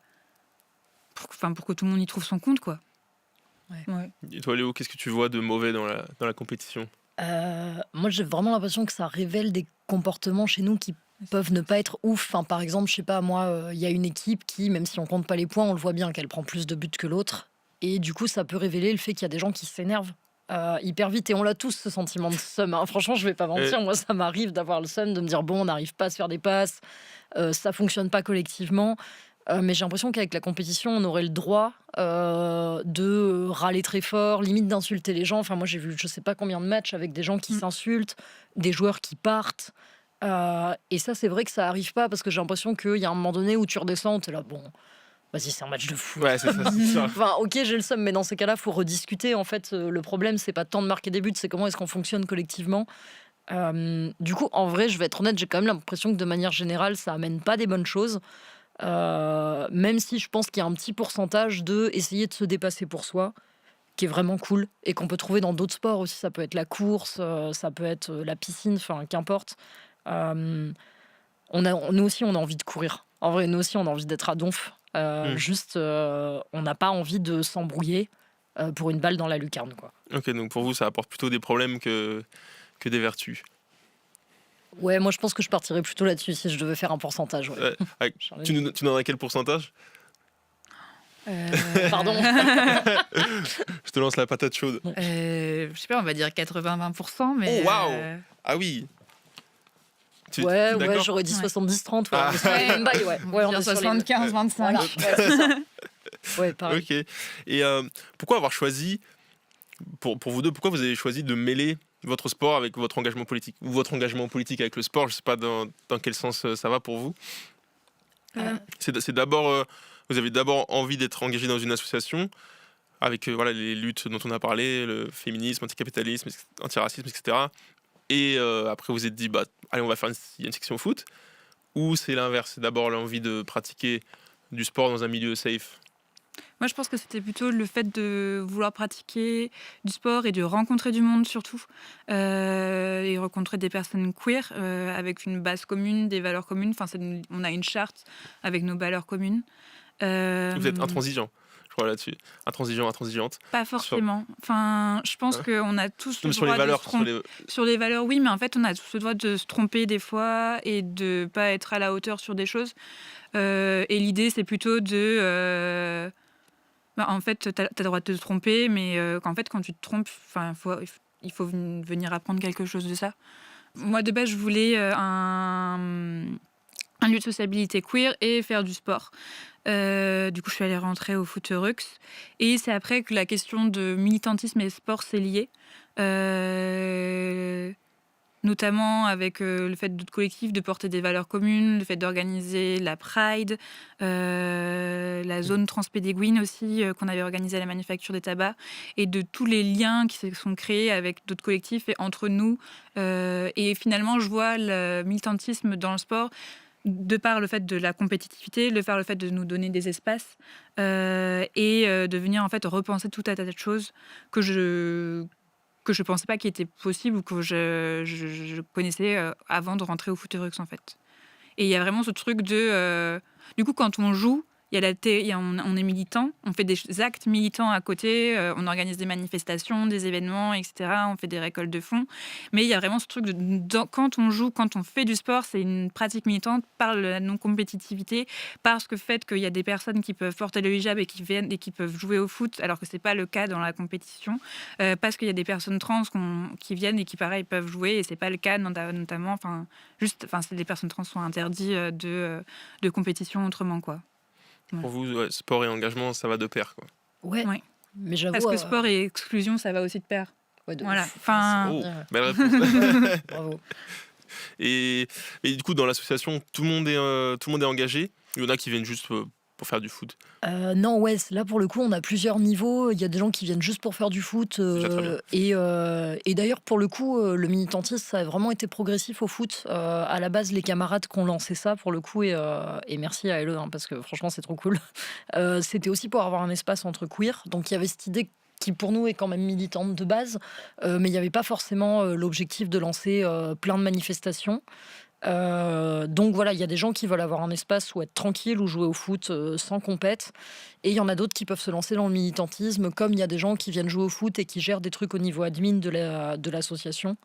tout le monde y trouve son compte, quoi. Ouais. Et toi, Léo, qu'est-ce que tu vois de mauvais dans la compétition ? Moi, j'ai vraiment l'impression que ça révèle des comportements chez nous qui peuvent ne pas être ouf. Enfin, par exemple, je sais pas, moi, il y a une équipe qui, même si on compte pas les points, on le voit bien qu'elle prend plus de buts que l'autre. Et du coup, ça peut révéler le fait qu'il y a des gens qui s'énervent hyper vite. Et on l'a tous, ce sentiment de seum, hein. Franchement, je vais pas mentir. Moi, ça m'arrive d'avoir le seum, de me dire, bon, on n'arrive pas à se faire des passes, ça fonctionne pas collectivement. Mais j'ai l'impression qu'avec la compétition, on aurait le droit de râler très fort, limite d'insulter les gens. Enfin, moi, j'ai vu je sais pas combien de matchs avec des gens qui s'insultent, des joueurs qui partent. Et ça, c'est vrai que ça arrive pas parce que j'ai l'impression qu'il y a un moment donné où tu redescends, t'es là, bon, vas-y, c'est un match de foot. Ouais, c'est ça, c'est ça. Enfin, ok, j'ai le seum, mais dans ces cas-là, faut rediscuter. En fait, le problème, c'est pas tant de marquer des buts, c'est comment est-ce qu'on fonctionne collectivement. Du coup, en vrai, je vais être honnête, j'ai quand même l'impression que de manière générale, ça amène pas des bonnes choses. Même si je pense qu'il y a un petit pourcentage de essayer de se dépasser pour soi, qui est vraiment cool et qu'on peut trouver dans d'autres sports aussi. Ça peut être la course, ça peut être la piscine, enfin qu'importe. Nous aussi, on a envie de courir. En vrai, nous aussi, on a envie d'être à donf. Juste, on n'a pas envie de s'embrouiller pour une balle dans la lucarne, quoi. Ok, donc pour vous, ça apporte plutôt des problèmes que des vertus. Ouais, moi je pense que je partirais plutôt là-dessus si je devais faire un pourcentage. Ouais. Tu nous donnerais quel pourcentage ? Pardon. Je te lance la patate chaude. Je sais pas, on va dire 80-20%, mais. Oh, waouh ! Ah oui. Ouais, d'accord ? j'aurais dit 70-30. Ouais, Ah. on est sur les mêmes bails, ouais. Ouais, on est sur les- 75-25. Voilà, ouais, c'est ça. Ouais, pareil. Ok. Et pourquoi avoir choisi, pour vous deux, pourquoi vous avez choisi de mêler votre sport avec votre engagement politique ? Ou votre engagement politique avec le sport, je sais pas dans quel sens ça va pour vous. C'est d'abord, vous avez d'abord envie d'être engagé dans une association avec les luttes dont on a parlé, le féminisme, anticapitalisme, antiracisme, etc. Et après vous vous êtes dit, allez, on va faire une section foot. Ou c'est l'inverse, c'est d'abord l'envie de pratiquer du sport dans un milieu safe. Moi, je pense que c'était plutôt le fait de vouloir pratiquer du sport et de rencontrer du monde, surtout. Et rencontrer des personnes queer avec une base commune, des valeurs communes. Enfin, on a une charte avec nos valeurs communes. Vous êtes intransigeant, je crois, là-dessus. Intransigeant, intransigeante. Pas forcément. Enfin, je pense qu'on a tous le Sur droit les valeurs, de se tromper. Sur les valeurs, oui, mais en fait, on a tous le droit de se tromper des fois et de pas être à la hauteur sur des choses. Et l'idée, c'est plutôt de... en fait, t'as le droit de te tromper, mais qu'en fait, quand tu te trompes, il faut venir apprendre quelque chose de ça. Moi, de base, je voulais un un lieu de sociabilité queer et faire du sport. Du coup, je suis allée rentrer au foot Rux. Et c'est après que la question de militantisme et sport s'est liée. Notamment avec le fait d'autres collectifs de porter des valeurs communes, le fait d'organiser la Pride, la zone transpédéguine aussi, qu'on avait organisée à la Manufacture des Tabacs, et de tous les liens qui se sont créés avec d'autres collectifs et entre nous. Et finalement, je vois le militantisme dans le sport de par le fait de la compétitivité, le fait de nous donner des espaces et de venir en fait repenser tout un tas de choses que je pensais pas qu'il était possible ou que je connaissais avant de rentrer au Futurux en fait. Et il y a vraiment ce truc de... du coup, quand on joue, on est militant, on fait des actes militants à côté, on organise des manifestations, des événements, etc. On fait des récoltes de fonds. Mais il y a vraiment ce truc quand on joue, quand on fait du sport, c'est une pratique militante par la non-compétitivité, parce que fait qu'il y a des personnes qui peuvent porter le hijab et qui viennent et qui peuvent jouer au foot, alors que c'est pas le cas dans la compétition, parce qu'il y a des personnes trans qui viennent et qui, pareil, peuvent jouer, et c'est pas le cas notamment, les personnes trans sont interdites de compétition autrement, quoi. Pour vous, sport et engagement, ça va de pair, quoi. Ouais. Mais j'avoue. Parce que sport et exclusion, ça va aussi de pair. Ouais, de voilà. ouf. Oh, belle réponse. Bravo. Et du coup, dans l'association, tout le monde est engagé. Il y en a qui viennent juste pour faire du foot. Non, là pour le coup, on a plusieurs niveaux. Il y a des gens qui viennent juste pour faire du foot. Et d'ailleurs, pour le coup, le militantisme, ça a vraiment été progressif au foot. À la base, les camarades qui ont lancé ça, pour le coup, et merci à LE, parce que franchement, c'est trop cool. C'était aussi pour avoir un espace entre queer. Donc il y avait cette idée qui pour nous est quand même militante de base, mais il n'y avait pas forcément l'objectif de lancer plein de manifestations. Donc voilà, il y a des gens qui veulent avoir un espace où être tranquille, où jouer au foot sans compète, et il y en a d'autres qui peuvent se lancer dans le militantisme, comme il y a des gens qui viennent jouer au foot et qui gèrent des trucs au niveau admin de l'association,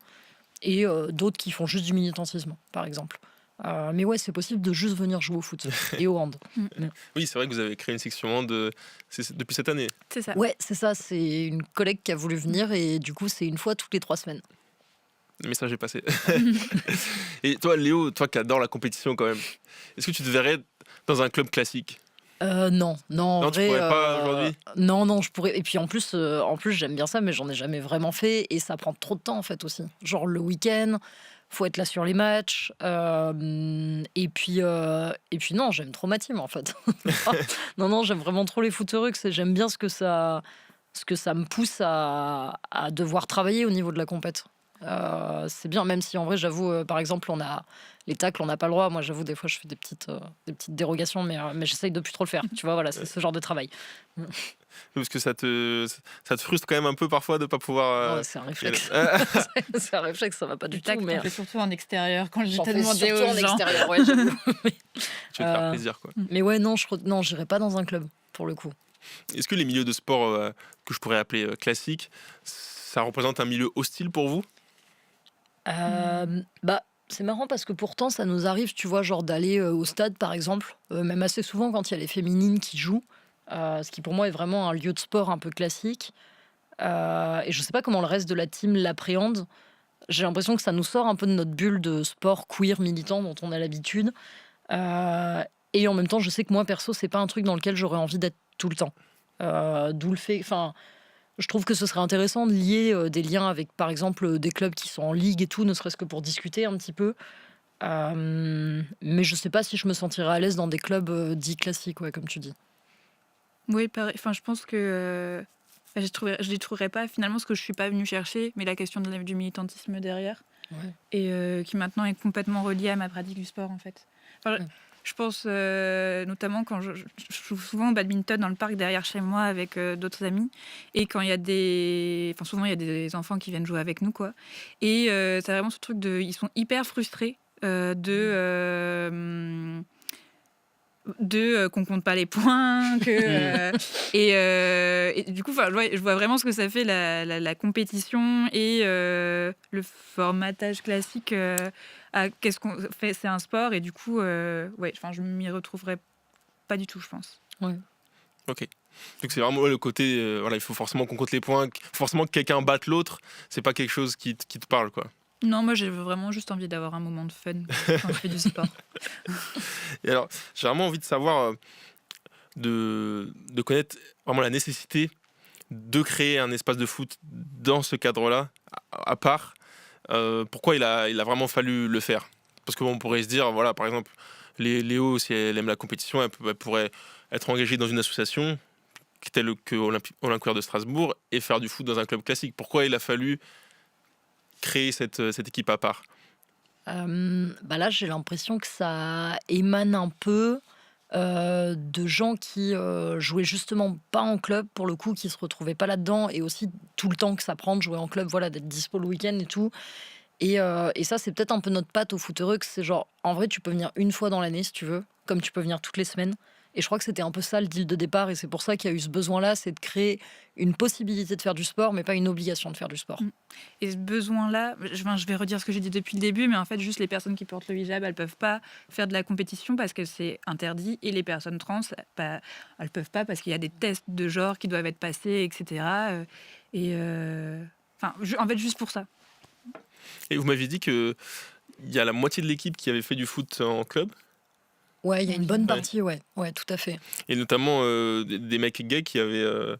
et d'autres qui font juste du militantisme, par exemple. Mais ouais, c'est possible de juste venir jouer au foot et au hand. Oui, c'est vrai que vous avez créé une section hand depuis cette année. C'est ça. Ouais, c'est ça, c'est une collègue qui a voulu venir, et du coup c'est une fois toutes les 3 semaines. Le message est passé. Et toi, Léo, toi qui adore la compétition quand même, est-ce que tu te verrais dans un club classique ? Non, en Non, vrai, tu pourrais pas aujourd'hui ? Non, je pourrais. Et puis en plus j'aime bien ça, mais j'en ai jamais vraiment fait, et ça prend trop de temps en fait aussi. Genre le week-end, faut être là sur les matchs, et puis non, j'aime trop ma team en fait. non, j'aime vraiment trop les footeux, et j'aime bien ce que ça me pousse à devoir travailler au niveau de la compète. C'est bien, même si en vrai j'avoue, par exemple on a les tacles, on n'a pas le droit. Moi j'avoue, des fois je fais des petites dérogations, mais j'essaye de plus trop le faire, tu vois. Voilà, c'est ce genre de travail. Parce que ça te frustre quand même un peu parfois de pas pouvoir. Ouais, c'est un réflexe. C'est un réflexe, ça va pas du tout. Mais Mais surtout en extérieur, quand j'en j'étais fais demandé surtout aux en gens. extérieur, ouais, j'avoue. Tu vas te faire plaisir, quoi. Mais ouais, non, j'irai pas dans un club pour le coup. Est-ce que les milieux de sport que je pourrais appeler classiques, ça représente un milieu hostile pour vous ? C'est marrant parce que pourtant ça nous arrive, tu vois, genre d'aller au stade par exemple, même assez souvent quand il y a les féminines qui jouent, ce qui pour moi est vraiment un lieu de sport un peu classique. Et je sais pas comment le reste de la team l'appréhende. J'ai l'impression que ça nous sort un peu de notre bulle de sport queer militant dont on a l'habitude. Et en même temps, je sais que moi perso, c'est pas un truc dans lequel j'aurais envie d'être tout le temps. D'où le fait, je trouve que ce serait intéressant de lier des liens avec, par exemple, des clubs qui sont en ligue et tout, ne serait-ce que pour discuter un petit peu. Mais je sais pas si je me sentirais à l'aise dans des clubs dits classiques, ouais, comme tu dis. Oui, pareil. Enfin, je pense que je les trouverais pas finalement ce que je suis pas venue chercher, mais la question du militantisme derrière, Ouais. et qui maintenant est complètement reliée à ma pratique du sport en fait. Je pense notamment quand je joue souvent au badminton dans le parc derrière chez moi avec d'autres amis, et quand il y a souvent il y a des enfants qui viennent jouer avec nous, quoi. Et c'est vraiment ce truc ils sont hyper frustrés qu'on compte pas les points, et du coup, je vois vraiment ce que ça fait la compétition et le formatage classique. Qu'est-ce qu'on fait, c'est un sport, et du coup je m'y retrouverai pas du tout, je pense. Ok. Donc c'est vraiment le côté il faut forcément qu'on compte les points, forcément que quelqu'un batte l'autre, c'est pas quelque chose qui te parle, quoi. Non, moi j'ai vraiment juste envie d'avoir un moment de fun quand je fais du sport. Et alors, j'ai vraiment envie de savoir, de connaître vraiment la nécessité de créer un espace de foot dans ce cadre-là, à part. Pourquoi il a vraiment fallu le faire? Parce qu'on pourrait se dire, voilà, par exemple, Léo, si elle aime la compétition, elle pourrait être engagée dans une association telle que Olympique de Strasbourg et faire du foot dans un club classique. Pourquoi il a fallu créer cette équipe à part? Là, j'ai l'impression que ça émane un peu de gens qui jouaient justement pas en club, pour le coup, qui se retrouvaient pas là-dedans, et aussi tout le temps que ça prend de jouer en club, voilà, d'être dispo le week-end et tout. Et ça, c'est peut-être un peu notre patte au foot heureux, que c'est genre, en vrai, tu peux venir une fois dans l'année si tu veux, comme tu peux venir toutes les semaines. Et je crois que c'était un peu ça le deal de départ, et c'est pour ça qu'il y a eu ce besoin-là, c'est de créer une possibilité de faire du sport, mais pas une obligation de faire du sport. Et ce besoin-là, je vais redire ce que j'ai dit depuis le début, mais en fait, juste les personnes qui portent le hijab, elles peuvent pas faire de la compétition parce que c'est interdit, et les personnes trans, elles peuvent pas parce qu'il y a des tests de genre qui doivent être passés, etc. En fait, juste pour ça. Et vous m'aviez dit qu'il y a la moitié de l'équipe qui avait fait du foot en club, Ouais, il y a une bonne partie, ouais, tout à fait. et notamment des mecs gays qui avaient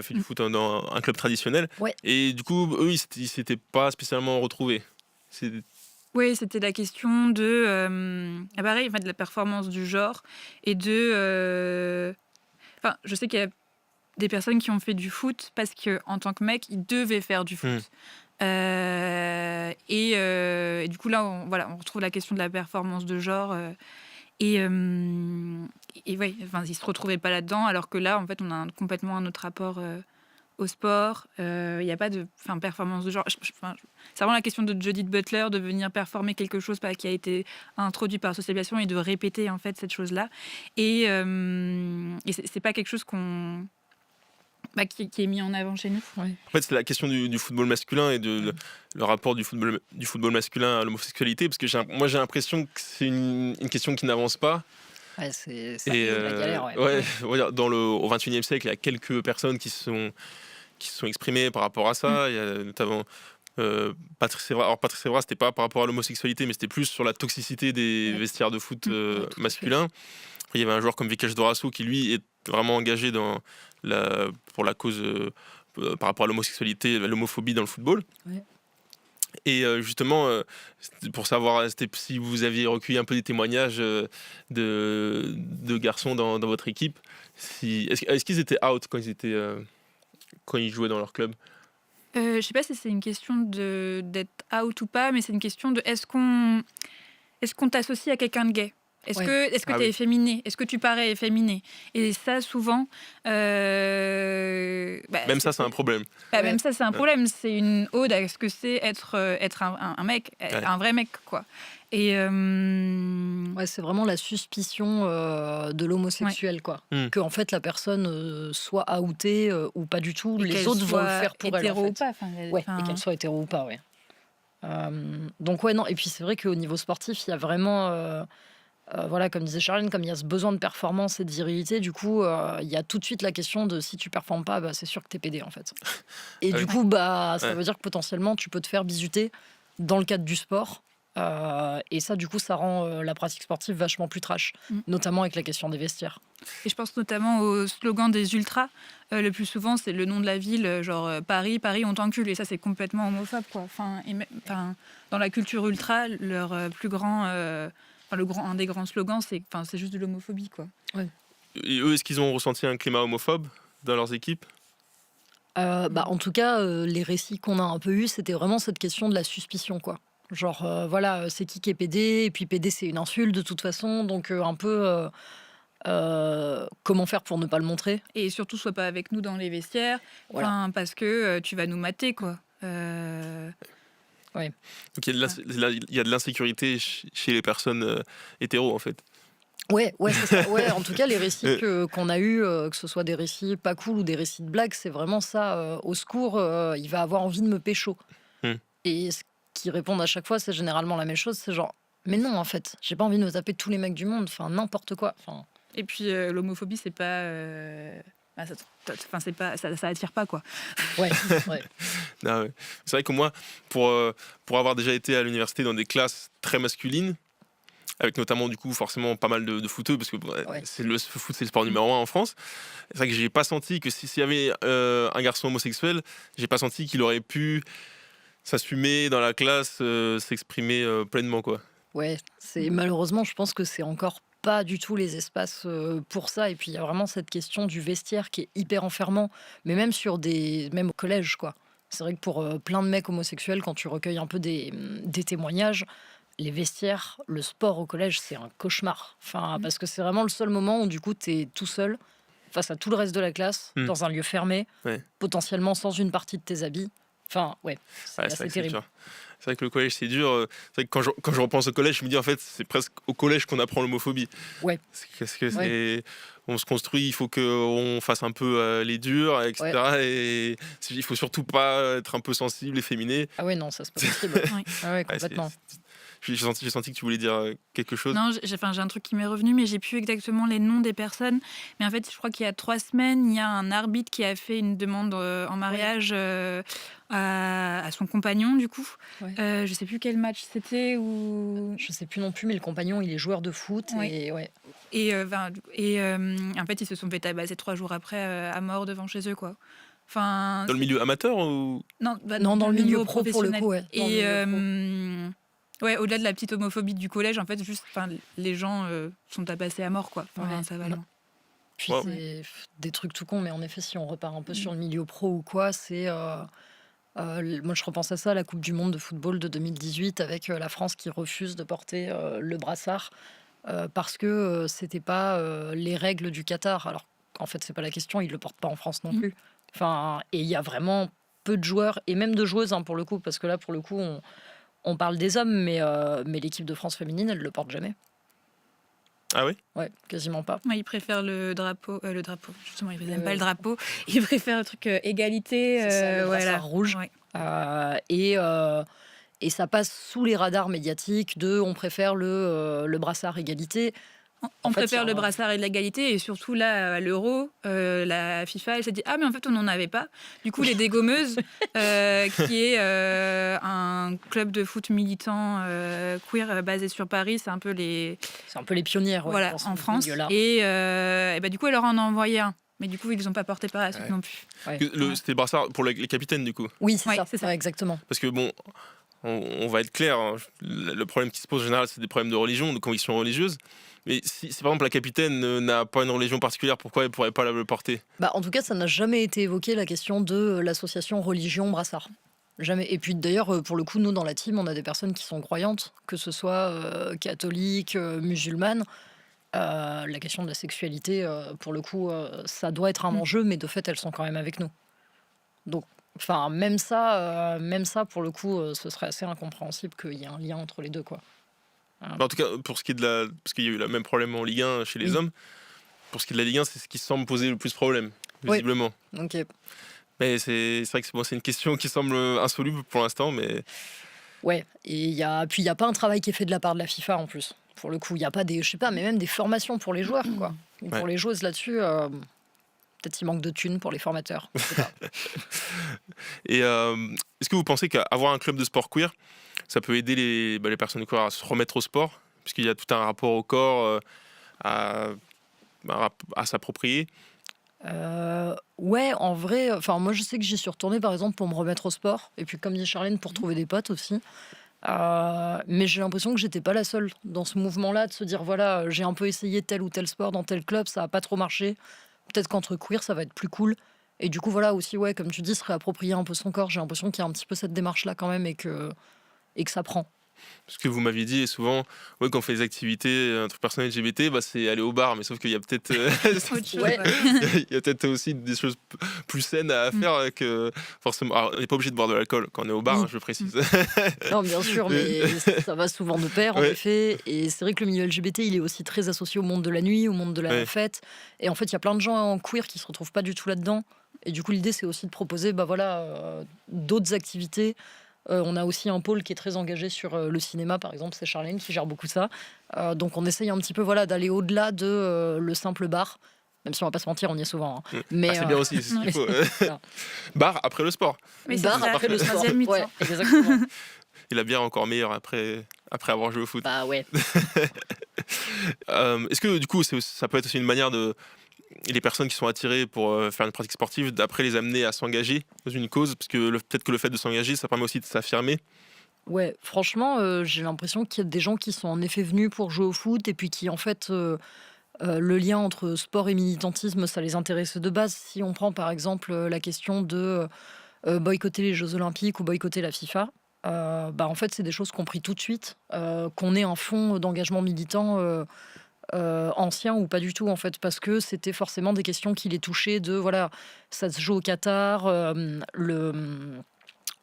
fait du foot dans un club traditionnel. Ouais. Et du coup, eux, ils s'étaient pas spécialement retrouvés. Oui, c'était la question de pareil, de la performance du genre et de. Je sais qu'il y a des personnes qui ont fait du foot parce que en tant que mec, ils devaient faire du foot. Et du coup là, on retrouve la question de la performance de genre. Et ouais, ils se retrouvaient pas là-dedans, alors que là, en fait, on a complètement un autre rapport au sport. Il n'y a pas de performance de genre. C'est vraiment la question de Judith Butler de venir performer quelque chose qui a été introduit par association et de répéter en fait cette chose-là. Et c'est pas quelque chose qui est mis en avant chez nous. Ouais. En fait, c'est la question du football masculin et le rapport du football masculin à l'homosexualité, parce que moi j'ai l'impression que c'est une question qui n'avance pas. Ouais, c'est Et la galère. Ouais. on va dire, au XXIe siècle, il y a quelques personnes qui se sont exprimées par rapport à ça. Il y a notamment Patrice Evra. Alors Patrice Evra, c'était pas par rapport à l'homosexualité, mais c'était plus sur la toxicité des vestiaires de foot masculins. Après, il y avait un joueur comme Vikesh Dorassou qui lui est vraiment engagé pour la cause par rapport à l'homosexualité, à l'homophobie dans le football. Ouais. Et justement, pour savoir si vous aviez recueilli un peu des témoignages de garçons dans votre équipe, est-ce qu'ils étaient out quand ils jouaient dans leur club? Je sais pas si c'est une question d'être out ou pas, mais c'est une question de est-ce qu'on t'associe à quelqu'un de gay? Est-ce que tu es efféminé? Est-ce que tu parais efféminé? Et ça, souvent... même ça, c'est un problème. Même ça, c'est un problème. C'est une ode à ce que c'est être un mec, un vrai mec, quoi. Et c'est vraiment la suspicion de l'homosexuel, quoi. Que en fait la personne soit outée ou pas du tout. Les autres vont le faire pour elle. Hétéro En ou fait. pas. Et qu'elle soit hétéro ou pas, ouais. Donc non. Et puis c'est vrai qu'au niveau sportif, il y a vraiment, comme disait Charlène, comme il y a ce besoin de performance et de virilité, du coup, il y a tout de suite la question de si tu performes pas, c'est sûr que t'es pédé en fait. Et du coup, ça veut dire que potentiellement tu peux te faire bisuter dans le cadre du sport. Et ça, du coup, ça rend la pratique sportive vachement plus trash, notamment avec la question des vestiaires. Et je pense notamment au slogan des ultras. Le plus souvent, c'est le nom de la ville, genre Paris, on t'encule. Et ça, c'est complètement homophobe, quoi. Dans la culture ultra, leur plus grand, un des grands slogans, c'est juste de l'homophobie, quoi. Ouais. Et eux, est-ce qu'ils ont ressenti un climat homophobe dans leurs équipes? En tout cas, les récits qu'on a un peu eus, c'était vraiment cette question de la suspicion, quoi. Genre, c'est qui est PD, et puis PD, c'est une insulte de toute façon, donc un peu comment faire pour ne pas le montrer. Et surtout, sois pas avec nous dans les vestiaires, parce que tu vas nous mater, quoi. Ouais. Donc il y a de l'insécurité chez les personnes hétéros, en fait. Ouais, c'est ça. Ouais, en tout cas, les récits qu'on a eus, que ce soit des récits pas cool ou des récits de blagues, c'est vraiment ça. Au secours, il va avoir envie de me pécho. Et ce qui répondent à chaque fois, c'est généralement la même chose. C'est genre, mais non, en fait, j'ai pas envie de me taper tous les mecs du monde. N'importe quoi. Et puis, l'homophobie, c'est pas bah, ça attire pas, quoi. Ouais, ouais. Ah ouais. C'est vrai que moi, pour avoir déjà été à l'université dans des classes très masculines, avec notamment du coup forcément pas mal de footeux, parce que Ouais. le foot c'est le sport numéro 1 en France. C'est vrai que j'ai pas senti que s'il y avait un garçon homosexuel, j'ai pas senti qu'il aurait pu s'assumer dans la classe, s'exprimer pleinement, quoi. Ouais, malheureusement, je pense que c'est encore pas du tout les espaces pour ça. Et puis il y a vraiment cette question du vestiaire qui est hyper enfermant, mais même au collège, quoi. C'est vrai que pour plein de mecs homosexuels, quand tu recueilles un peu des témoignages, les vestiaires, le sport au collège, c'est un cauchemar. Enfin, parce que c'est vraiment le seul moment où du coup tu es tout seul face à tout le reste de la classe, dans un lieu fermé, Ouais. potentiellement sans une partie de tes habits. Enfin, ouais, c'est Ouais, c'est assez vrai que c'est terrible. dur. C'est vrai que le collège c'est dur. C'est vrai que quand je repense au collège, je me dis en fait c'est presque au collège qu'on apprend l'homophobie. Ouais. Parce que on se construit, il faut qu'on fasse un peu les durs, etc. Et il faut surtout pas être un peu sensible, efféminé. Ah ouais, non, ça c'est pas possible. Oui. Ah ouais, Ouais, complètement. j'ai senti que tu voulais dire quelque chose. Non, j'ai un truc qui m'est revenu, mais j'ai plus exactement les noms des personnes. Mais en fait, je crois qu'il y a 3 semaines, il y a un arbitre qui a fait une demande en mariage à son compagnon, du coup. Ouais. Je sais plus quel match c'était ou. Je sais plus non plus, mais le compagnon, il est joueur de foot. Ouais. Et ouais. Et en fait, ils se sont fait tabasser 3 jours après à mort devant chez eux, quoi. Enfin, Dans le milieu amateur ou non, Non, dans le milieu pro, pour le professionnel. coup, ouais. Dans le Et milieu pro. ouais, au-delà de la petite homophobie du collège, en fait, juste, les gens sont tabassés à mort, quoi. Enfin, Ouais. ça va loin. Puis Wow. c'est des trucs tout cons, mais en effet, si on repart un peu sur le milieu pro ou quoi, c'est. Moi, je repense à ça, la Coupe du Monde de football de 2018, avec la France qui refuse de porter le brassard parce que c'était pas les règles du Qatar. Alors qu'en fait, c'est pas la question, ils le portent pas en France non plus. Enfin, et il y a vraiment peu de joueurs, et même de joueuses, hein, pour le coup, parce que là, pour le coup, on parle des hommes, mais l'équipe de France féminine, elle le porte jamais. Ah oui. Ouais, quasiment pas. Ouais, ils préfèrent le drapeau, justement, ils n'aiment pas le drapeau. Ils préfèrent le truc égalité. C'est ça, le voilà. brassard rouge. Ouais. Et ça passe sous les radars médiatiques on préfère le brassard égalité. On En fait, préfère c'est le un- brassard et de l'égalité, et surtout là, à l'Euro, la FIFA, elle s'est dit « Ah, mais en fait, on n'en avait pas ». Du coup, les Dégommeuses, qui est un club de foot militant queer basé sur Paris, c'est un peu les pionnières, ouais, voilà, dans ce en France. milieu-là. Et bah, du coup, elle leur en a envoyé un. Mais du coup, ils ne les ont pas porté par la suite Ouais. non plus. Ouais. C'était le brassard pour les capitaines du coup. Oui, c'est Ouais, ça. c'est ça. Ouais, exactement. Parce que bon, on va être clair, hein, le problème qui se pose en général, c'est des problèmes de religion, de conviction religieuse. Mais si par exemple la capitaine n'a pas une religion particulière, pourquoi elle pourrait pas le porter? En tout cas, ça n'a jamais été évoqué, la question de l'association religion-brassard. Jamais. Et puis d'ailleurs, pour le coup, nous, dans la team, on a des personnes qui sont croyantes, que ce soit catholiques, musulmanes. La question de la sexualité, pour le coup, ça doit être un enjeu, mais de fait, elles sont quand même avec nous. Donc, enfin, même ça, pour le coup, ce serait assez incompréhensible qu'il y ait un lien entre les deux, quoi. En tout cas, pour ce qui est parce qu'il y a eu le même problème en Ligue 1 chez les Oui. hommes, pour ce qui est de la Ligue 1, c'est ce qui semble poser le plus problème, Oui. visiblement. Donc, Mais c'est vrai que c'est une question qui semble insoluble pour l'instant, mais ouais. Et il y a pas un travail qui est fait de la part de la FIFA en plus. Pour le coup, il y a pas je sais pas, mais même des formations pour les joueurs, quoi. Ou pour Ouais. les joueuses là-dessus. Peut-être il manque de thunes pour les formateurs. Je sais pas. Et est-ce que vous pensez qu'avoir un club de sport queer, ça peut aider les personnes queer à se remettre au sport? Puisqu'il y a tout un rapport au corps à s'approprier. Ouais, en vrai, enfin moi je sais que j'y suis retournée par exemple pour me remettre au sport, et puis comme dit Charlène, pour trouver des potes aussi. Mais j'ai l'impression que j'étais pas la seule dans ce mouvement-là, de se dire voilà, j'ai un peu essayé tel ou tel sport dans tel club, ça a pas trop marché. Peut-être qu'entre queer, ça va être plus cool. Et du coup, voilà aussi, ouais, comme tu dis, se réapproprier un peu son corps. J'ai l'impression qu'il y a un petit peu cette démarche-là quand même, et que ça prend. Ce que vous m'aviez dit, et souvent, ouais, quand on fait des activités entre personnes LGBT, c'est aller au bar, mais sauf qu'il y a peut-être Autre chose, Ouais. ouais. il y a peut-être aussi des choses plus saines à faire que forcément. Alors, on n'est pas obligé de boire de l'alcool quand on est au bar, Oui. hein, je le précise. Non, bien sûr, mais ça va souvent de pair, en Ouais. effet. Et c'est vrai que le milieu LGBT, il est aussi très associé au monde de la nuit, au monde de la Ouais. fête. Et en fait, il y a plein de gens en queer qui se retrouvent pas du tout là-dedans. Et du coup, l'idée, c'est aussi de proposer d'autres activités. On a aussi un pôle qui est très engagé sur le cinéma, par exemple. C'est Charlène qui gère beaucoup ça. Donc, on essaye un petit peu d'aller au-delà de le simple bar. Même si on va pas se mentir, on y est souvent. Hein. Ah, Mais c'est bien aussi, c'est ce qu'il faut. Voilà. Bar après le sport. Mais c'est bar ça, après le sport. troisième mi-temps. Ouais, exactement. Et la bière encore meilleure après avoir joué au foot. Bah ouais. Est-ce que du coup, ça peut être aussi une manière de les personnes qui sont attirées pour faire une pratique sportive, d'après les amener à s'engager dans une cause, parce que peut-être que le fait de s'engager, ça permet aussi de s'affirmer. Ouais, franchement, j'ai l'impression qu'il y a des gens qui sont en effet venus pour jouer au foot et puis qui, en fait, le lien entre sport et militantisme, ça les intéresse de base. Si on prend par exemple la question de boycotter les Jeux Olympiques ou boycotter la FIFA, bah, en fait, c'est des choses qu'on pris tout de suite, qu'on ait un fond d'engagement militant ancien ou pas du tout, en fait, parce que c'était forcément des questions qui les touchaient de, voilà, ça se joue au Qatar,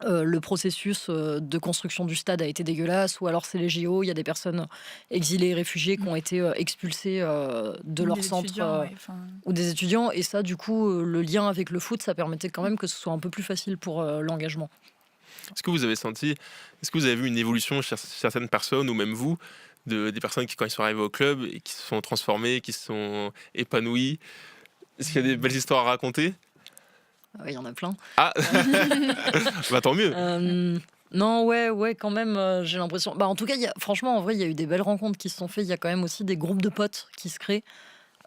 le processus de construction du stade a été dégueulasse, ou alors c'est les JO, il y a des personnes exilées et réfugiées qui ont été expulsées de leur Des centre, étudiants, ouais, enfin, ou des étudiants, et ça, du coup, le lien avec le foot, ça permettait quand même que ce soit un peu plus facile pour l'engagement. Est-ce que vous avez vu une évolution chez certaines personnes, ou même vous, des personnes qui, quand ils sont arrivés au club, et qui se sont transformées, qui se sont épanouies? Est-ce qu'il y a des belles histoires à raconter? Il y en a plein. Ah bah tant mieux. Non, ouais, quand même, j'ai l'impression. Bah, en tout cas, franchement, en vrai, il y a eu des belles rencontres qui se sont faites. Il y a quand même aussi des groupes de potes qui se créent.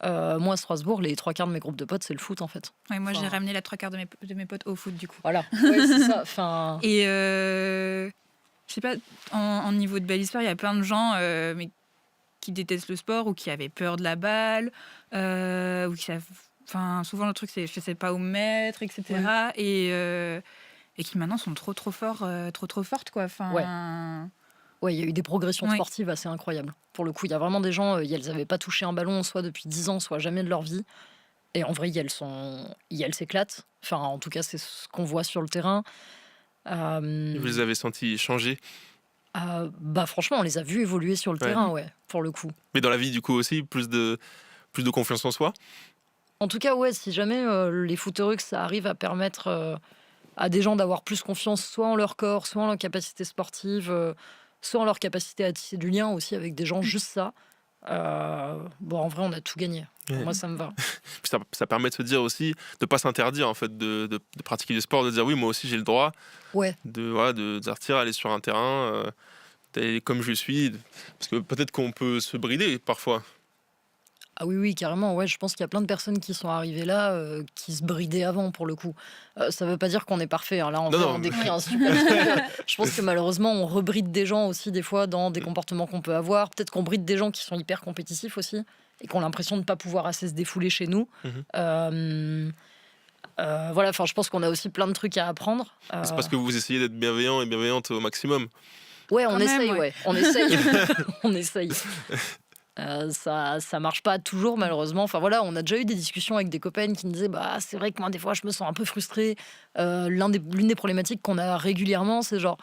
Moi, à Strasbourg, les 3/4 de mes groupes de potes, c'est le foot, en fait. ouais, moi, j'ai Enfin, ramené la 3/4 de mes potes au foot, du coup. Voilà. Ouais, c'est ça. Enfin, Et je sais pas, en niveau de belle histoire, il y a plein de gens mais qui détestent le sport ou qui avaient peur de la balle, ou qui savent. Enfin, souvent le truc c'est je sais pas où me mettre, etc. Et qui maintenant sont trop forts, trop fortes, quoi. Enfin, ouais, il y a eu des progressions Ouais. sportives assez incroyables. Pour le coup, il y a vraiment des gens, elles n'avaient pas touché un ballon, soit depuis 10 ans, soit jamais de leur vie. Et en vrai, elles s'éclatent. Enfin, en tout cas, c'est ce qu'on voit sur le terrain. Euh, Vous les avez sentis changer, Bah, franchement, on les a vus évoluer sur le Ouais. terrain, ouais, pour le coup. mais dans la vie du coup aussi, plus de confiance en soi. En tout cas, ouais, si jamais les footeux, ça arrive à permettre à des gens d'avoir plus confiance, soit en leur corps, soit en leur capacité sportive, soit en leur capacité à tisser du lien aussi avec des gens, juste ça. Bon, en vrai, on a tout gagné. Pour Ouais. moi, ça me va. Puis ça permet de se dire aussi, de pas s'interdire en fait de pratiquer du sport, de dire oui, moi aussi j'ai le droit Ouais, de sortir, aller sur un terrain, d'aller comme je suis, parce que peut-être qu'on peut se brider parfois. ah oui, carrément. Ouais, je pense qu'il y a plein de personnes qui sont arrivées là, qui se bridaient avant, pour le coup. Ça veut pas dire qu'on est parfait. Hein. Là, en Non, vrai, non, on mais- décrit un super truc. Je pense que malheureusement, on rebride des gens aussi, des fois, dans des comportements qu'on peut avoir. Peut-être qu'on bride des gens qui sont hyper compétitifs aussi et qui ont l'impression de ne pas pouvoir assez se défouler chez nous. Mhm. Voilà, enfin, je pense qu'on a aussi plein de trucs à apprendre. C'est parce que vous essayez d'être bienveillant et bienveillante au maximum. Ouais, on Quand même, essaye, ouais. ouais. On essaye. On essaye. Ça marche pas toujours, malheureusement. Enfin voilà, on a déjà eu des discussions avec des copaines qui me disaient bah c'est vrai que moi des fois je me sens un peu frustrée. L'une des problématiques qu'on a régulièrement, c'est genre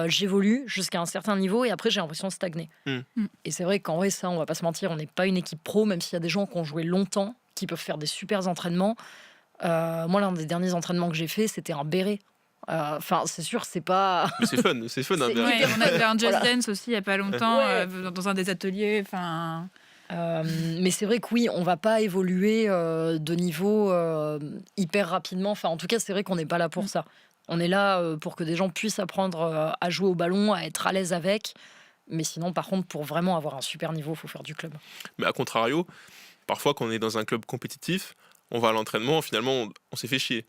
j'évolue jusqu'à un certain niveau et après j'ai l'impression de stagner. Mm. Et c'est vrai qu'en vrai ça, on va pas se mentir, on n'est pas une équipe pro, même s'il y a des gens qui ont joué longtemps, qui peuvent faire des super entraînements. Moi, l'un des derniers entraînements que j'ai fait, c'était un béret. Enfin, c'est sûr, c'est pas. Mais c'est fun un C'est béret. ouais, on a fait un Just Voilà. Dance aussi il y a pas longtemps, Ouais. dans un des ateliers. Enfin, Mais c'est vrai que oui, on va pas évoluer de niveau hyper rapidement. Enfin, en tout cas, c'est vrai qu'on n'est pas là pour ça. On est là pour que des gens puissent apprendre à jouer au ballon, à être à l'aise avec. Mais sinon, par contre, pour vraiment avoir un super niveau, il faut faire du club. Mais à contrario, parfois quand on est dans un club compétitif, on va à l'entraînement, finalement on s'est fait chier.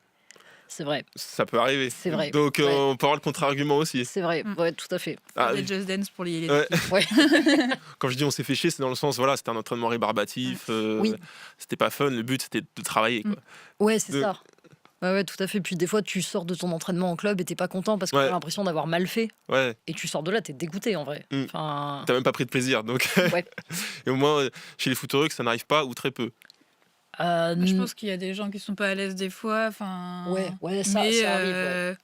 C'est vrai, Ça peut arriver. C'est vrai. Donc Ouais. on peut avoir le contre-argument aussi. c'est vrai, Mm. ouais, tout à fait. Ah, les Just Dance pour les Ouais. Ouais. Quand je dis on s'est fait chier, c'est dans le sens, voilà, c'était un entraînement rébarbatif, Oui. c'était pas fun, le but c'était de travailler. Quoi. Ouais, c'est De- ça. Ouais, tout à fait. Puis des fois, tu sors de ton entraînement en club et t'es pas content parce que Ouais. t'as l'impression d'avoir mal fait. Ouais, Et tu sors de là, t'es dégoûté en vrai. Mm. Enfin, t'as même pas pris de plaisir. Donc, Ouais. et au moins, chez les footeux, ça n'arrive pas ou très peu. je pense qu'il y a des gens qui sont pas à l'aise des fois. Enfin, ouais, ça arrive. Ouais.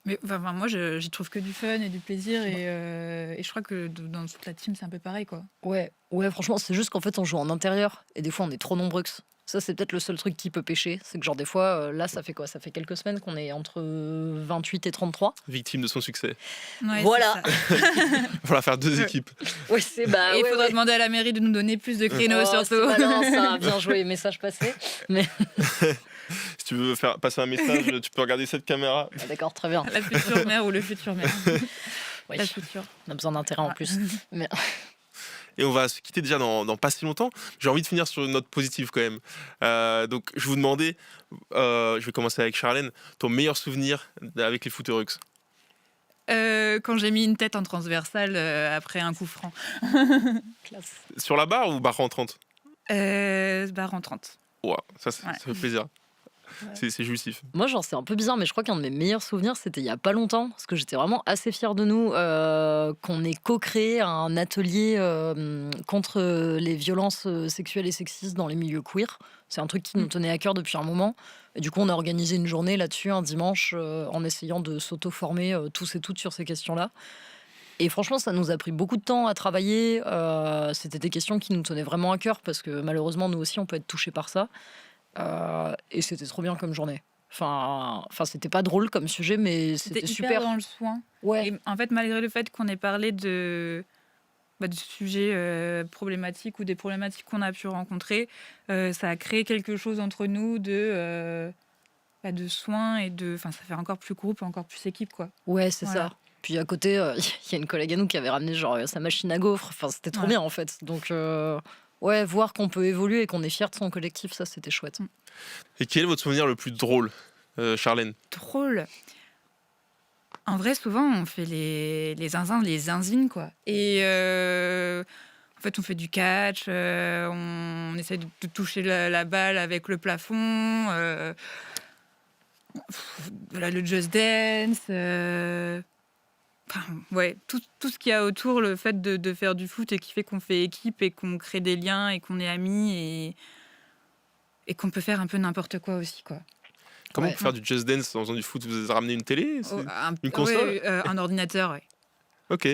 Mais enfin, moi, j'y trouve que du fun et du plaisir. Et je crois que dans toute la team, c'est un peu pareil, quoi. Ouais, franchement, c'est juste qu'en fait, on joue en intérieur et des fois, on est trop nombreux. Ça, c'est peut-être le seul truc qui peut pêcher. C'est que genre des fois, là, ça fait quoi? Ça fait quelques semaines qu'on est entre 28 et 33. Victime de son succès. Ouais, Voilà. c'est ça. Il va faire 2 équipes. Ouais, c'est bah. Et il ouais, faudrait ouais. demander à la mairie de nous donner plus de créneaux, Oh, c'est surtout. malin, ça, bien joué, message passé. Mais Si tu veux faire passer un message, tu peux regarder cette caméra. ah, d'accord, très bien. La future mère ou le futur maire. Oui. La future. On a besoin d'un terrain en plus. Mais Et on va se quitter déjà dans pas si longtemps. J'ai envie de finir sur une note positive quand même. Donc je vous demandais, je vais commencer avec Charlène, ton meilleur souvenir avec les Footerux. Quand j'ai mis une tête en transversale après un coup franc. classe. Sur la barre ou barre en 30? Barre en 30. Ouah, ça Ouais. fait plaisir. C'est jouissif. Moi, genre, c'est un peu bizarre, mais je crois qu'un de mes meilleurs souvenirs, c'était il y a pas longtemps, parce que j'étais vraiment assez fière de nous, qu'on ait co-créé un atelier contre les violences sexuelles et sexistes dans les milieux queer. C'est un truc qui nous tenait à cœur depuis un moment. Et du coup, on a organisé une journée là-dessus, un dimanche, en essayant de s'auto-former tous et toutes sur ces questions-là. Et franchement, ça nous a pris beaucoup de temps à travailler. C'était des questions qui nous tenaient vraiment à cœur, parce que malheureusement, nous aussi, on peut être touchés par ça. Et c'était trop bien comme journée. Enfin, c'était pas drôle comme sujet, mais c'était Hyper super. dans le soin. Ouais. Et en fait, malgré le fait qu'on ait parlé de sujets problématiques ou des problématiques qu'on a pu rencontrer, ça a créé quelque chose entre nous de soins et de. Enfin, ça fait encore plus groupe, encore plus équipe, quoi. Ouais, c'est Voilà. ça. Puis à côté, il y a une collègue à nous qui avait ramené genre sa machine à gaufres. Enfin, c'était trop Ouais. bien en fait. Donc, ouais, voir qu'on peut évoluer et qu'on est fier de son collectif, ça c'était chouette. Et quel est votre souvenir le plus drôle, Charlène? Drôle. En vrai, souvent, on fait les zinzins, les zinzines, quoi. Et en fait, on fait du catch, on essaie de toucher la balle avec le plafond, voilà, le Just Dance. Enfin, ouais, tout ce qu'il y a autour, le fait de faire du foot et qui fait qu'on fait équipe et qu'on crée des liens et qu'on est amis et qu'on peut faire un peu n'importe quoi aussi, quoi. Comment Ouais. on peut faire du Just Dance en faisant du foot? Vous avez ramené une télé? Oh, Une console? un ordinateur, ouais. Ok.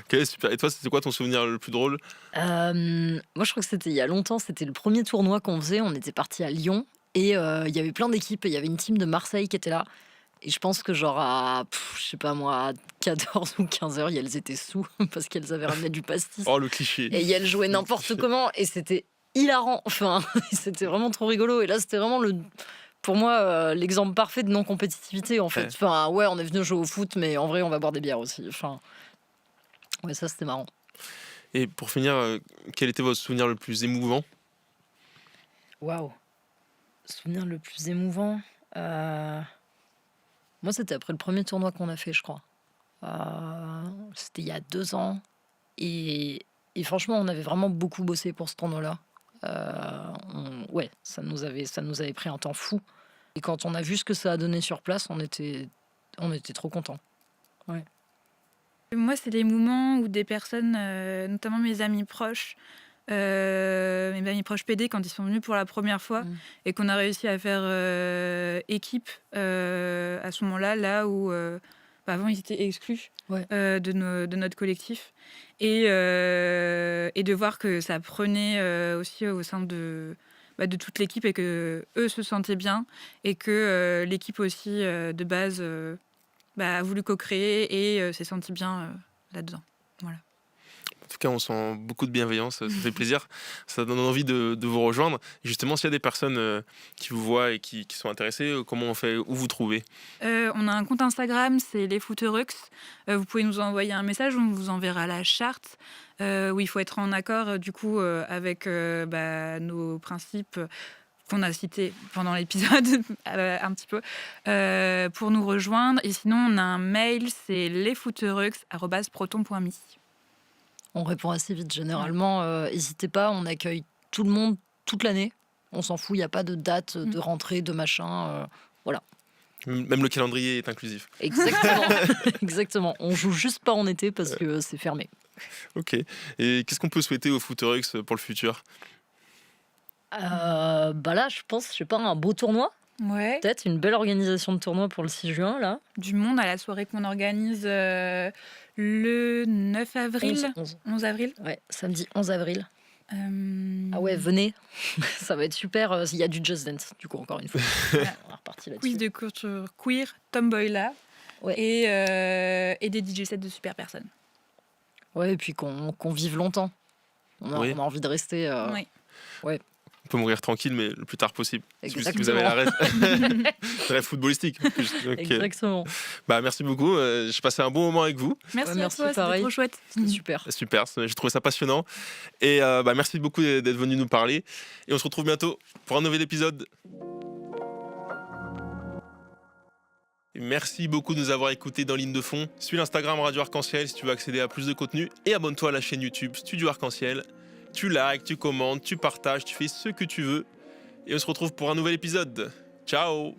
Ok, super. Et toi, c'était quoi ton souvenir le plus drôle? Moi, je crois que c'était il y a longtemps. C'était le premier tournoi qu'on faisait. On était parti à Lyon et il y avait plein d'équipes. Et il y avait une team de Marseille qui était là. Et je pense que genre à, je sais pas moi, à 14 ou 15 heures, elles étaient sous parce qu'elles avaient ramené du pastis. Oh, le cliché. Et elles jouaient n'importe comment. Et c'était hilarant. Enfin, c'était vraiment trop rigolo. Et là, c'était vraiment pour moi, l'exemple parfait de non-compétitivité, en fait. Ouais. Enfin, ouais, on est venu jouer au foot, mais en vrai, on va boire des bières aussi. Enfin, ouais, ça, c'était marrant. Et pour finir, quel était votre souvenir le plus émouvant? Waouh. Souvenir le plus émouvant. Moi, c'était après le premier tournoi qu'on a fait, je crois. C'était il y a 2 ans. Et franchement, on avait vraiment beaucoup bossé pour ce tournoi-là. Ouais, ça nous avait pris un temps fou. Et quand on a vu ce que ça a donné sur place, on était trop contents. Moi, c'est les moments où des personnes, notamment mes amis proches PD, quand ils sont venus pour la première fois et qu'on a réussi à faire équipe à ce moment-là, là où avant ils étaient exclus de notre collectif. Et de voir que ça prenait aussi au sein de toute l'équipe et que eux se sentaient bien et que l'équipe aussi de base a voulu co-créer et s'est sentie bien là-dedans. Voilà. En tout cas, on sent beaucoup de bienveillance, ça fait plaisir. Ça donne envie de vous rejoindre. Et justement, s'il y a des personnes qui vous voient et qui sont intéressées, comment on fait? Où vous trouvez? On a un compte Instagram, c'est les Footerux. Vous pouvez nous envoyer un message, on vous enverra la charte où il faut être en accord du coup avec nos principes qu'on a cités pendant l'épisode un petit peu pour nous rejoindre. Et sinon, on a un mail, c'est lesfooterux@proton.me. On répond assez vite, généralement. N'hésitez pas, on accueille tout le monde toute l'année. On s'en fout, il n'y a pas de date de rentrée, de machin. Voilà. Même le calendrier est inclusif. Exactement. Exactement. On joue juste pas en été parce que c'est fermé. Ok. Et qu'est-ce qu'on peut souhaiter aux Footerux pour le futur? Là, je pense, je sais pas, un beau tournoi. Ouais. Peut-être une belle organisation de tournoi pour le 6 juin, là. Du monde à la soirée qu'on organise le 9 avril. 11. 11 avril. Ouais, samedi 11 avril. Ah ouais, venez, ça va être super. Il y a du Just Dance, du coup, encore une fois. On est reparti là-dessus. Quiz de culture queer, Tomboy là, Ouais. et des DJ sets de super personnes. Ouais, et puis qu'on vive longtemps. Oui. On a envie de rester. Oui. On peut mourir tranquille, mais le plus tard possible. Parce que Exactement. vous avez la rêve, rêve footballistique. Ok. Exactement. Bah, merci beaucoup. J'ai passé un bon moment avec vous. Merci, Ouais, merci, à toi, c'était pareil. trop chouette. C'était super. Super, j'ai trouvé ça passionnant. Et bah, merci beaucoup d'être venu nous parler. Et on se retrouve bientôt pour un nouvel épisode. Et merci beaucoup de nous avoir écoutés dans Ligne de Fond. Suis l'Instagram Radio Arc-en-Ciel si tu veux accéder à plus de contenu. Et abonne-toi à la chaîne YouTube Studio Arc-en-Ciel. Tu likes, tu commentes, tu partages, tu fais ce que tu veux. Et on se retrouve pour un nouvel épisode. Ciao!